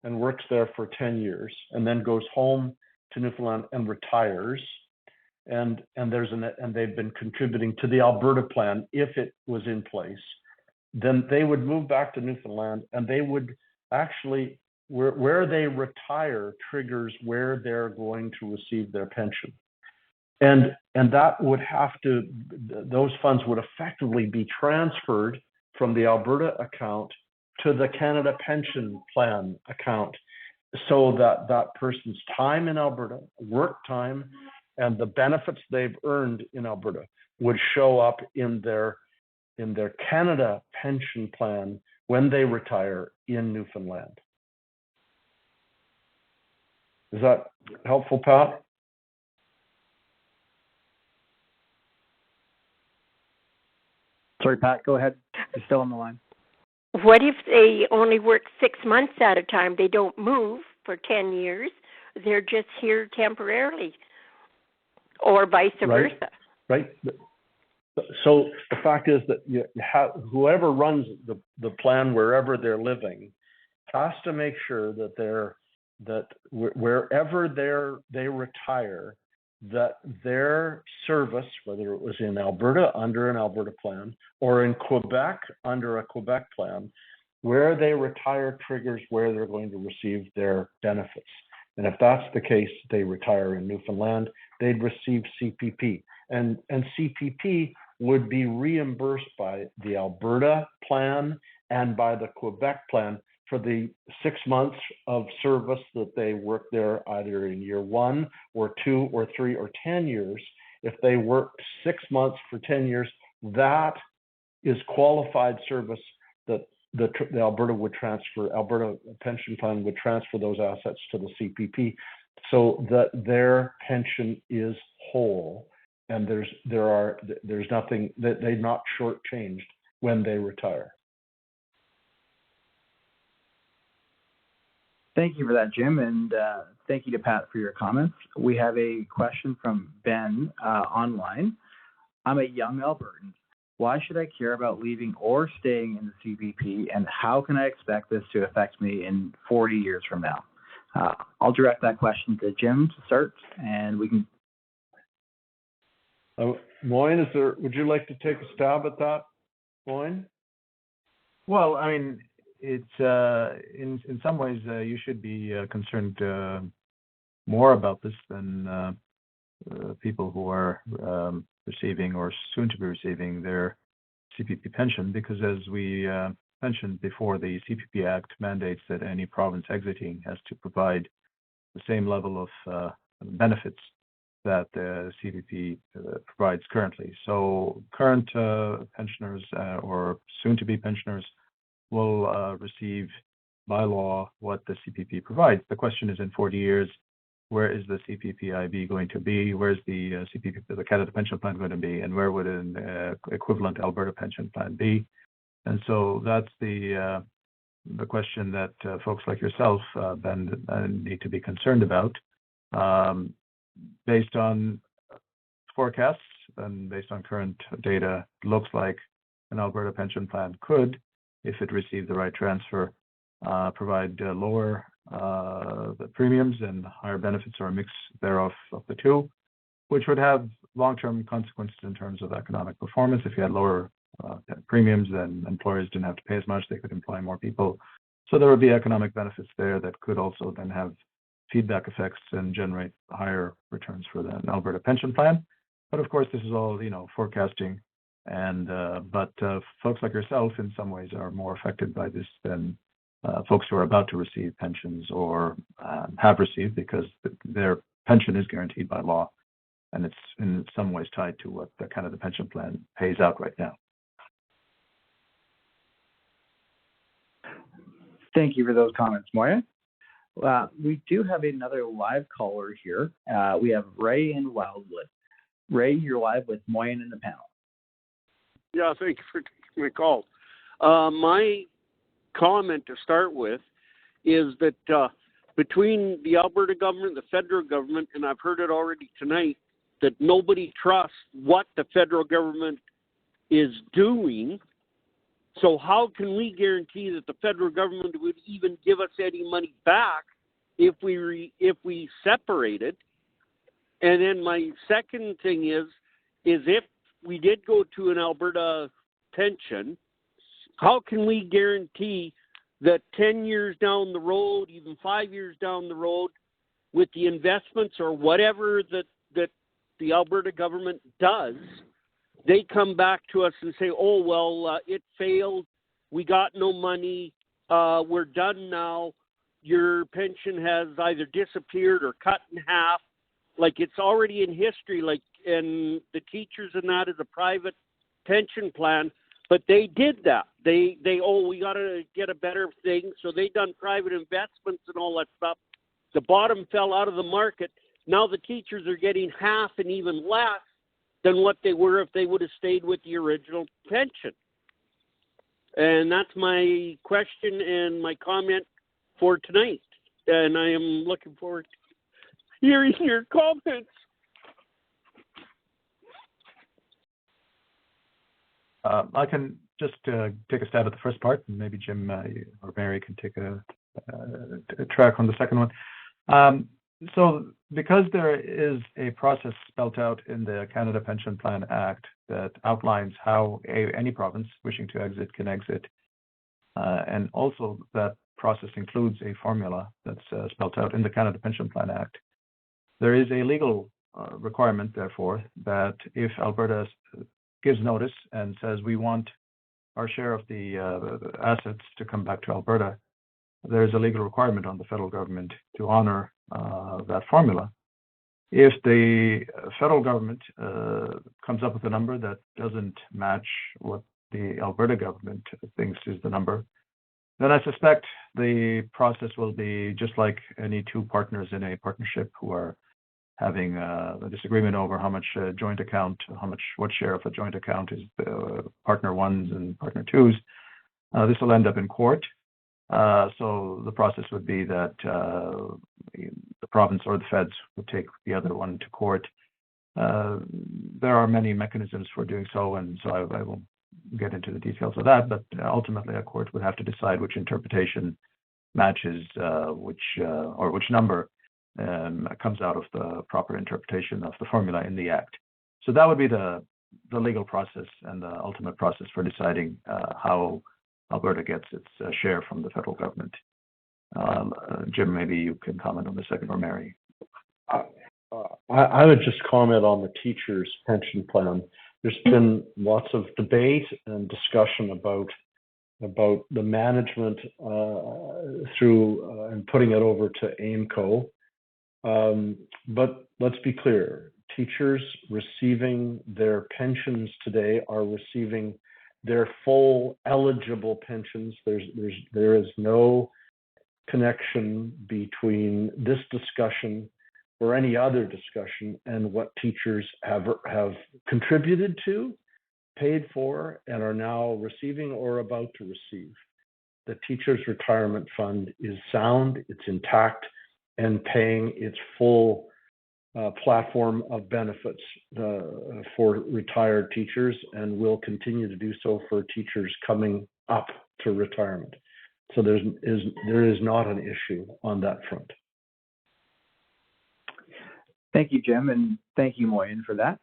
and works there for 10 years and then goes home to Newfoundland and retires, and they've been contributing to the Alberta plan if it was in place, then they would move back to Newfoundland, and they would actually, where they retire triggers where they're going to receive their pension. And that would have to, those funds would effectively be transferred from the Alberta account to the Canada Pension Plan account, so that that person's time in Alberta, work time, and the benefits they've earned in Alberta would show up in their Canada Pension Plan when they retire in Newfoundland. Is that helpful, Pat? Sorry, Pat, go ahead. You're still on the line. What if they only work 6 months at a time? They don't move for 10 years. They're just here temporarily, or vice versa. Right. So the fact is that you have, whoever runs the plan wherever they're living has to make sure that wherever they retire, that their service, whether it was in Alberta under an Alberta plan or in Quebec under a Quebec plan, where they retire triggers where they're going to receive their benefits. And if that's the case, they retire in Newfoundland, they'd receive CPP. And CPP would be reimbursed by the Alberta plan and by the Quebec plan for the 6 months of service that they work there, either in year 1 or 2 or 3 or 10 years. If they worked 6 months for 10 years, that is qualified service that the Alberta would transfer, Alberta Pension Plan would transfer those assets to the CPP, so that their pension is whole, and there's nothing that they're not shortchanged when they retire. Thank you for that, Jim, and thank you to Pat for your comments. We have a question from Ben online. I'm a young Albertan. Why should I care about leaving or staying in the CPP, and how can I expect this to affect me in 40 years from now? I'll direct that question to Jim to start, and we can. Moyne, would you like to take a stab at that, Moyne? Well, I mean, it's in some ways you should be concerned more about this than people who are receiving or soon to be receiving their CPP pension, because as we mentioned before, the CPP Act mandates that any province exiting has to provide the same level of benefits that the CPP provides currently. So current pensioners or soon to be pensioners will receive by law what the CPP provides. The question is, in 40 years, where is the CPPIB going to be? Where's the CPP, the Canada Pension Plan, going to be? And where would an equivalent Alberta pension plan be? And so that's the question that folks like yourself, Ben, need to be concerned about. Based on forecasts and based on current data, looks like an Alberta pension plan could, if it received the right transfer, provide lower the premiums and higher benefits, or a mix thereof of the two, which would have long-term consequences in terms of economic performance. If you had lower premiums, then employers didn't have to pay as much, they could employ more people. So there would be economic benefits there that could also then have feedback effects and generate higher returns for the Alberta pension plan. But of course, this is all, forecasting. And but folks like yourself, in some ways, are more affected by this than folks who are about to receive pensions or have received, because their pension is guaranteed by law, and it's in some ways tied to what the Canada Pension Plan pays out right now. Thank you for those comments, Moya. We do have another live caller here. We have Ray in Wildwood. Ray, you're live with Moyen in the panel. Yeah, thank you for taking my call. My comment to start with is that between the Alberta government, the federal government, and I've heard it already tonight, that nobody trusts what the federal government is doing So how can we guarantee that the federal government would even give us any money back if we separated? And then my second thing is if we did go to an Alberta pension, how can we guarantee that 10 years down the road, even 5 years down the road, with the investments or whatever that the Alberta government does, they come back to us and say, oh, well, it failed, we got no money, we're done now, your pension has either disappeared or cut in half. Like, it's already in history, like, and the teachers and that is a private pension plan, but they did that. They we got to get a better thing, so they done private investments and all that stuff. The bottom fell out of the market. Now the teachers are getting half and even less than what they were if they would have stayed with the original pension. And that's my question and my comment for tonight. And I am looking forward to hearing your comments. I can just take a stab at the first part, and maybe Jim or Mary can take a track on the second one. So because there is a process spelled out in the Canada Pension Plan Act that outlines how any province wishing to exit can exit, and also that process includes a formula that's spelled out in the Canada Pension Plan Act, there is a legal requirement, therefore, that if Alberta gives notice and says we want our share of the assets to come back to Alberta, there is a legal requirement on the federal government to honor that formula. If the federal government comes up with a number that doesn't match what the Alberta government thinks is the number, then I suspect the process will be just like any two partners in a partnership who are having a disagreement over how much joint account, what share of a joint account is partner one's and partner two's. This will end up in court. So the process would be that the province or the feds would take the other one to court. There are many mechanisms for doing so, and so I won't get into the details of that, but ultimately a court would have to decide which interpretation matches which number comes out of the proper interpretation of the formula in the Act. So that would be the legal process and the ultimate process for deciding how Alberta gets its share from the federal government. Jim, maybe you can comment on the second, or Mary. I would just comment on the teachers' pension plan. There's been lots of debate and discussion about the management through and putting it over to AIMCO. But let's be clear, teachers receiving their pensions today are receiving their full eligible pensions. There is no connection between this discussion or any other discussion and what teachers have contributed to, paid for, and are now receiving or about to receive. The teachers' retirement fund is sound, it's intact, and paying its full platform of benefits for retired teachers, and will continue to do so for teachers coming up to retirement. So there is not an issue on that front. Thank you, Jim, and thank you, Moyen, for that.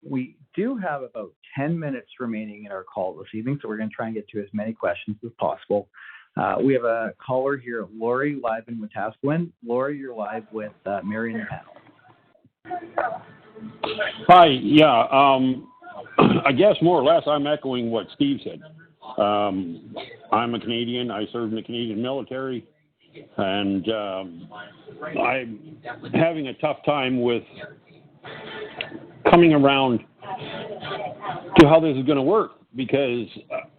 We do have about 10 minutes remaining in our call this evening, so we're going to try and get to as many questions as possible. We have a caller here, Lori, live in Wetaskiwin. Lori, you're live with Mary and the panel. Hi, yeah. I guess more or less I'm echoing what Steve said. I'm a Canadian. I served in the Canadian military, and I'm having a tough time with coming around to how this is going to work, because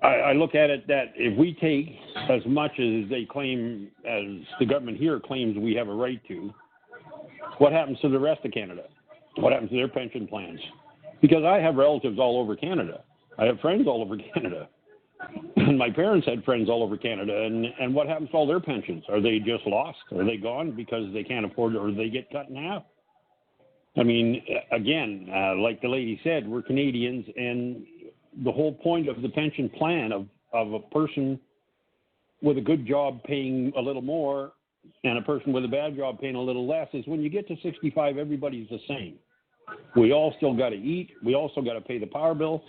I look at it that if we take as much as they claim, as the government here claims we have a right to, what happens to the rest of Canada? What happens to their pension plans? Because I have relatives all over Canada. I have friends all over Canada. And my parents had friends all over Canada. And what happens to all their pensions? Are they just lost? Are they gone because they can't afford it, or they get cut in half? I mean, again, like the lady said, we're Canadians, and the whole point of the pension plan of a person with a good job paying a little more and a person with a bad job paying a little less is when you get to 65, everybody's the same. We all still got to eat. We also got to pay the power bill,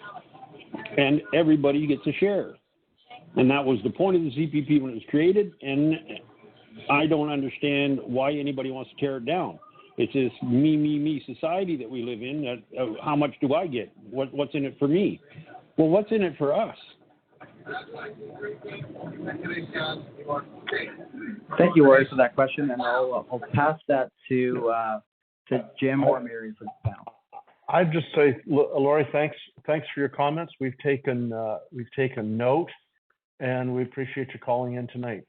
and everybody gets a share. And that was the point of the CPP when it was created, and I don't understand why anybody wants to tear it down. It's this me society that we live in. That how much do I get? What's in it for me? Well, what's in it for us? Thank you, Rory, for that question, and I'll pass that to Jim or Mary for the panel. I'd just say, Lori, thanks for your comments. We've taken note, and we appreciate you calling in tonight.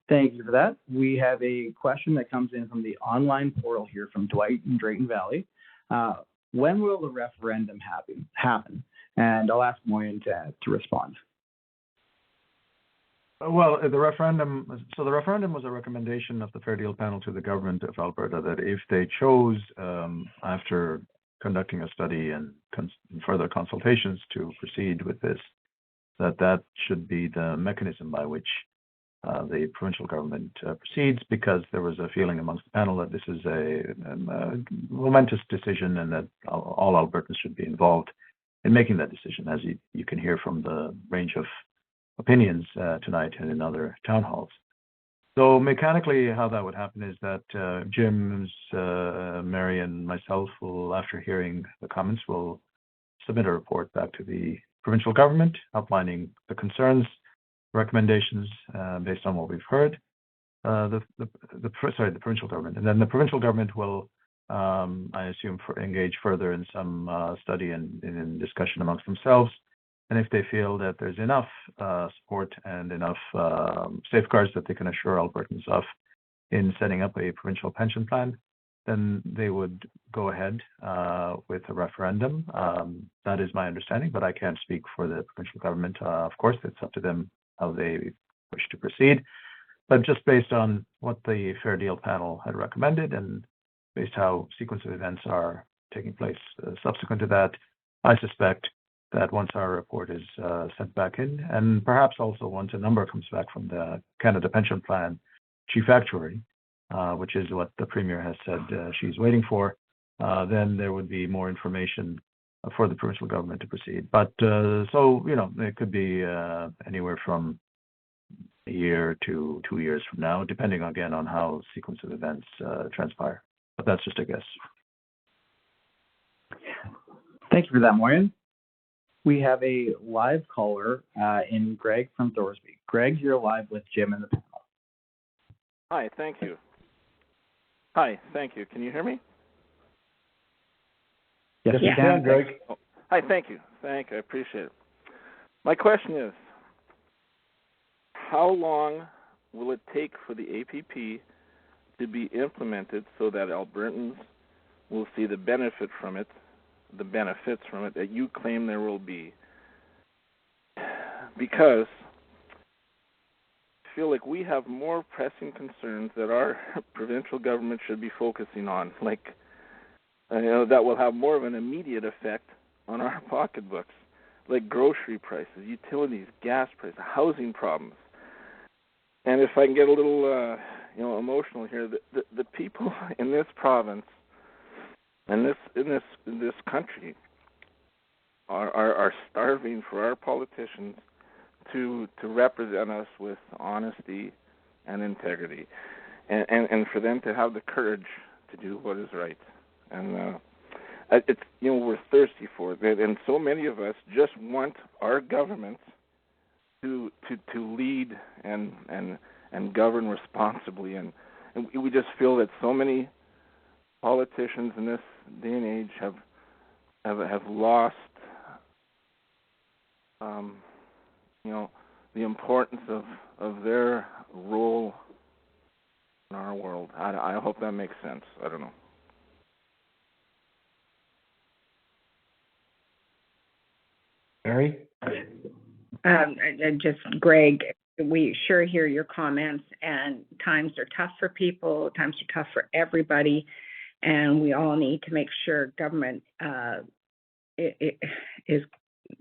Thank you for that. We have a question that comes in from the online portal here from Dwight in Drayton Valley. When will the referendum happen? And I'll ask Moyen to respond. Well, the referendum was a recommendation of the Fair Deal panel to the government of Alberta that if they chose, after conducting a study and further consultations, to proceed with this, that should be the mechanism by which the provincial government proceeds, because there was a feeling amongst the panel that this is a momentous decision and that all Albertans should be involved in making that decision, as you can hear from the range of opinions tonight and in other town halls. So mechanically, how that would happen is that Jim's, Mary, and myself will, after hearing the comments, will submit a report back to the provincial government outlining the concerns, recommendations based on what we've heard. The provincial government, and then the provincial government will, I assume, engage further in some study and in discussion amongst themselves. And if they feel that there's enough support and enough safeguards that they can assure Albertans of in setting up a provincial pension plan, then they would go ahead with a referendum. That is my understanding, but I can't speak for the provincial government. Of course, it's up to them how they wish to proceed. But just based on what the Fair Deal panel had recommended and based how sequence of events are taking place subsequent to that, I suspect that once our report is sent back in, and perhaps also once a number comes back from the Canada Pension Plan Chief Actuary, which is what the Premier has said she's waiting for, then there would be more information for the provincial government to proceed. But so, it could be anywhere from a year to 2 years from now, depending again on how sequence of events transpire. But that's just a guess. Thank you for that, Moyen. We have a live caller in Greg from Thorsby. Greg, you're live with Jim and the panel. Hi, thank you. Hi, thank you. Can you hear me? Yes, you can, Greg. Oh, hi, thank you. I appreciate it. My question is, how long will it take for the APP to be implemented so that Albertans will see the benefits from it that you claim there will be? Because I feel like we have more pressing concerns that our provincial government should be focusing on, that will have more of an immediate effect on our pocketbooks, like grocery prices, utilities, gas prices, housing problems. And if I can get a little, emotional here, the people in this province and in this country are starving for our politicians to represent us with honesty and integrity, and for them to have the courage to do what is right. And it's we're thirsty for it, and so many of us just want our governments to lead and govern responsibly, and we just feel that so many politicians in this day and age have lost the importance of their role in our world. I hope that makes sense. I don't know. Mary? Just Greg, we sure hear your comments, and times are tough for people. Times are tough for everybody. and we all need to make sure government is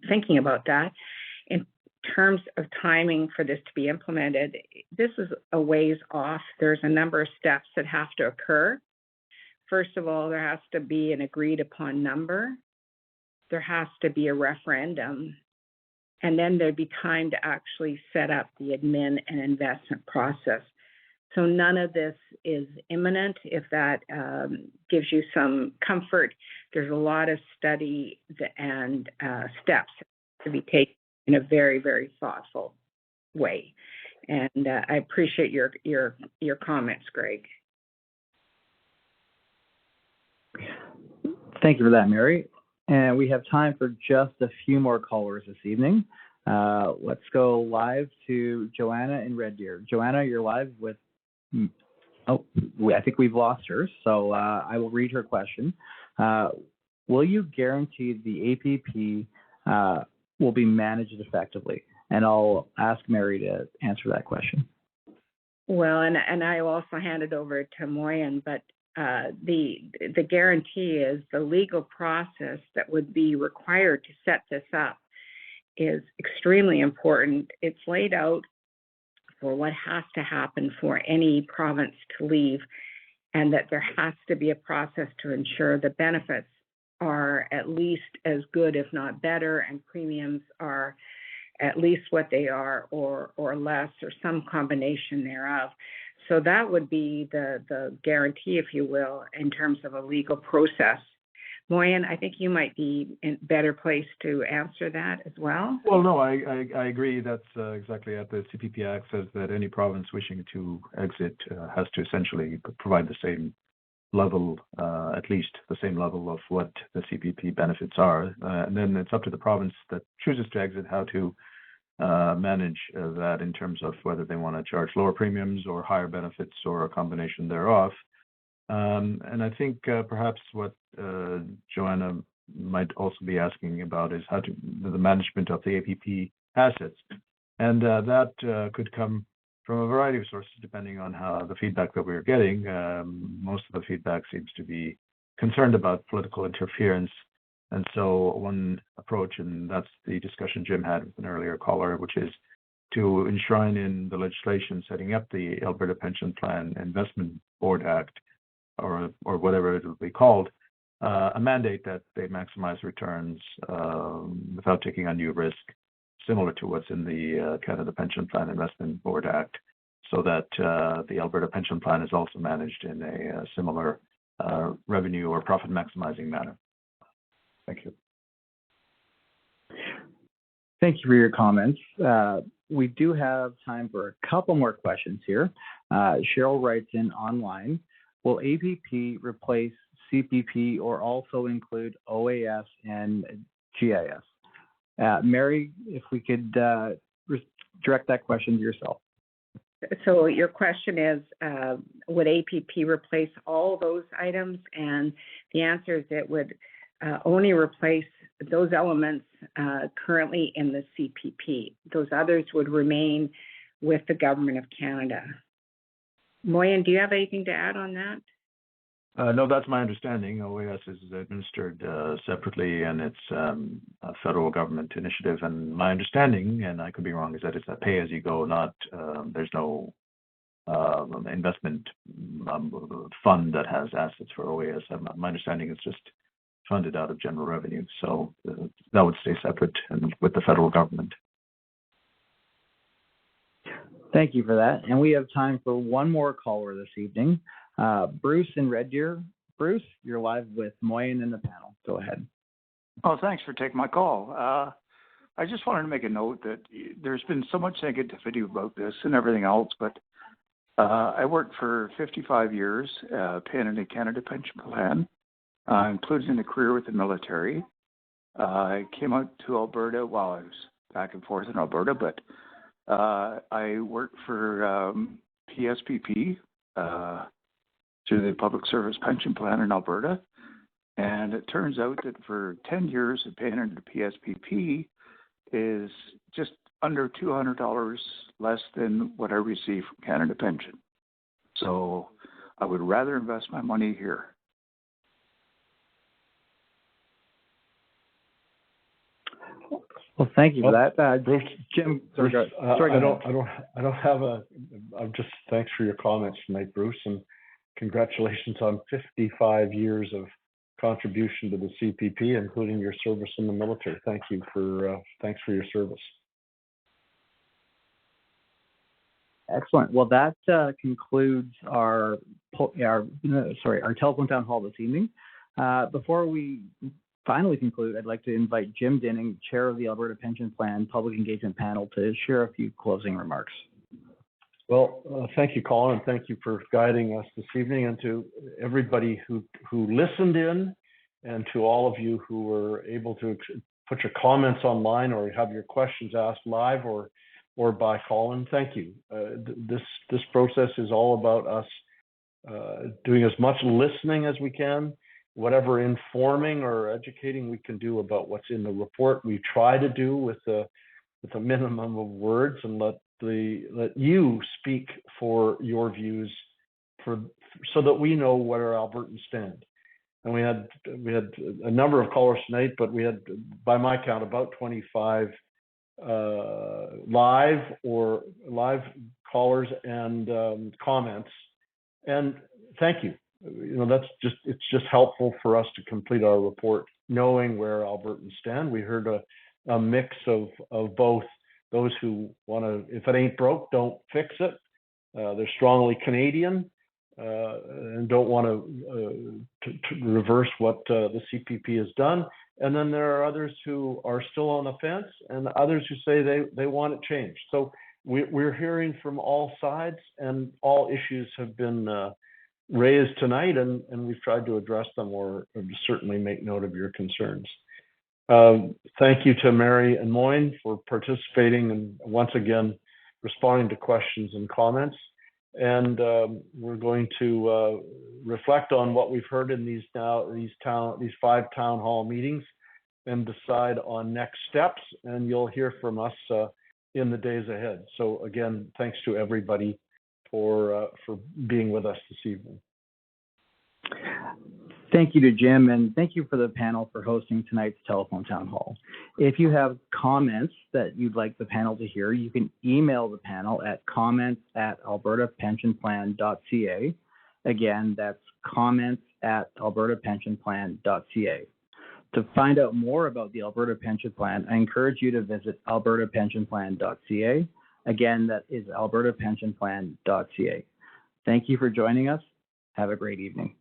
thinking about that. In terms of timing for this to be implemented, this is a ways off. There's a number of steps that have to occur. First of all, there has to be an agreed upon number. There has to be a referendum. And then there'd be time to actually set up the admin and investment process. So none of this is imminent. If that gives you some comfort, there's a lot of study and steps to be taken in a very, very thoughtful way. And I appreciate your comments, Greg. Thank you for that, Mary. And we have time for just a few more callers this evening. Let's go live to Joanna in Red Deer. Joanna, you're live with, I think we've lost her, so I will read her question. Will you guarantee the APP will be managed effectively? And I'll ask Mary to answer that question. Well, and I will also hand it over to Moyen, but the guarantee is the legal process that would be required to set this up is extremely important. It's laid out for what has to happen for any province to leave, and that there has to be a process to ensure the benefits are at least as good, if not better, and premiums are at least what they are or less, or some combination thereof. So that would be the guarantee, if you will, in terms of a legal process. Moyen, I think you might be in a better place to answer that as well. Well, no, I agree. That's exactly at the CPP Act says that any province wishing to exit has to essentially provide the same level, at least the same level of what the CPP benefits are. And then it's up to the province that chooses to exit how to manage that in terms of whether they want to charge lower premiums or higher benefits or a combination thereof. And I think perhaps what Joanna might also be asking about is how to the management of the APP assets. And that could come from a variety of sources, depending on how the feedback that we're getting. Most of the feedback seems to be concerned about political interference. And so one approach, and that's the discussion Jim had with an earlier caller, which is to enshrine in the legislation setting up the Alberta Pension Plan Investment Board Act, or whatever it will be called, a mandate that they maximize returns without taking undue risk, similar to what's in the Canada Pension Plan Investment Board Act, so that the Alberta Pension Plan is also managed in a similar revenue or profit maximizing manner. Thank you. Thank you for your comments. We do have time for a couple more questions here. Cheryl writes in online, will APP replace CPP or also include OAS and GIS? Mary, if we could direct that question to yourself. So your question is, would APP replace all those items? And the answer is it would only replace those elements currently in the CPP. Those others would remain with the Government of Canada. Moyen, do you have anything to add on that? No, that's my understanding. OAS is administered separately, and it's a federal government initiative. And my understanding, and I could be wrong, is that it's a pay-as-you-go, not there's no investment fund that has assets for OAS. My understanding is just funded out of general revenue. So that would stay separate and with the federal government. Thank you for that. And we have time for one more caller this evening. Bruce in Red Deer. Bruce, you're live with Moyen in the panel. Go ahead. Oh, thanks for taking my call. I just wanted to make a note that there's been so much negativity about this and everything else, but I worked for 55 years paying in a Canada Pension Plan, including a career with the military. I came out to Alberta while I was back and forth in Alberta, but I worked for PSPP through the Public Service Pension Plan in Alberta. And it turns out that for 10 years of paying into PSPP is just under $200 less than what I receive from Canada Pension. So I would rather invest my money here. Well, thank you for that, Bruce. Jim. Bruce, sorry, I don't have a. I'm just thanks for your comments tonight, Bruce, and congratulations on 55 years of contribution to the CPP, including your service in the military. Thanks for your service. Excellent. Well, that concludes our telephone town hall this evening. Before we finally conclude, I'd like to invite Jim Dinning, Chair of the Alberta Pension Plan Public Engagement Panel, to share a few closing remarks. Well, thank you, Colin, and thank you for guiding us this evening, and to everybody who listened in, and to all of you who were able to put your comments online or have your questions asked live or by Colin. Thank you. This process is all about us doing as much listening as we can, whatever informing or educating we can do about what's in the report. We try to do with a minimum of words, and let you speak for your views, so that we know where Albertans stand. And we had a number of callers tonight, but we had, by my count, about 25 live callers and comments. And thank you. It's just helpful for us to complete our report knowing where Albertans stand. We heard a mix of both those who want to, if it ain't broke, don't fix it. They're strongly Canadian and don't want to reverse what the CPP has done. And then there are others who are still on the fence, and others who say they want it changed. So we're hearing from all sides, and all issues have been raised tonight, and we've tried to address them or certainly make note of your concerns. Thank you to Mary and Moyne for participating and once again responding to questions and comments. And we're going to reflect on what we've heard in these 5 town hall meetings and decide on next steps. And you'll hear from us in the days ahead. So again, thanks to everybody for being with us this evening. Thank you to Jim, and thank you for the panel for hosting tonight's telephone town hall. If you have comments that you'd like the panel to hear, you can email the panel at comments@albertapensionplan.ca. Again, that's comments@albertapensionplan.ca. To find out more about the Alberta Pension Plan, I encourage you to visit albertapensionplan.ca. Again, that is albertapensionplan.ca. Thank you for joining us. Have a great evening.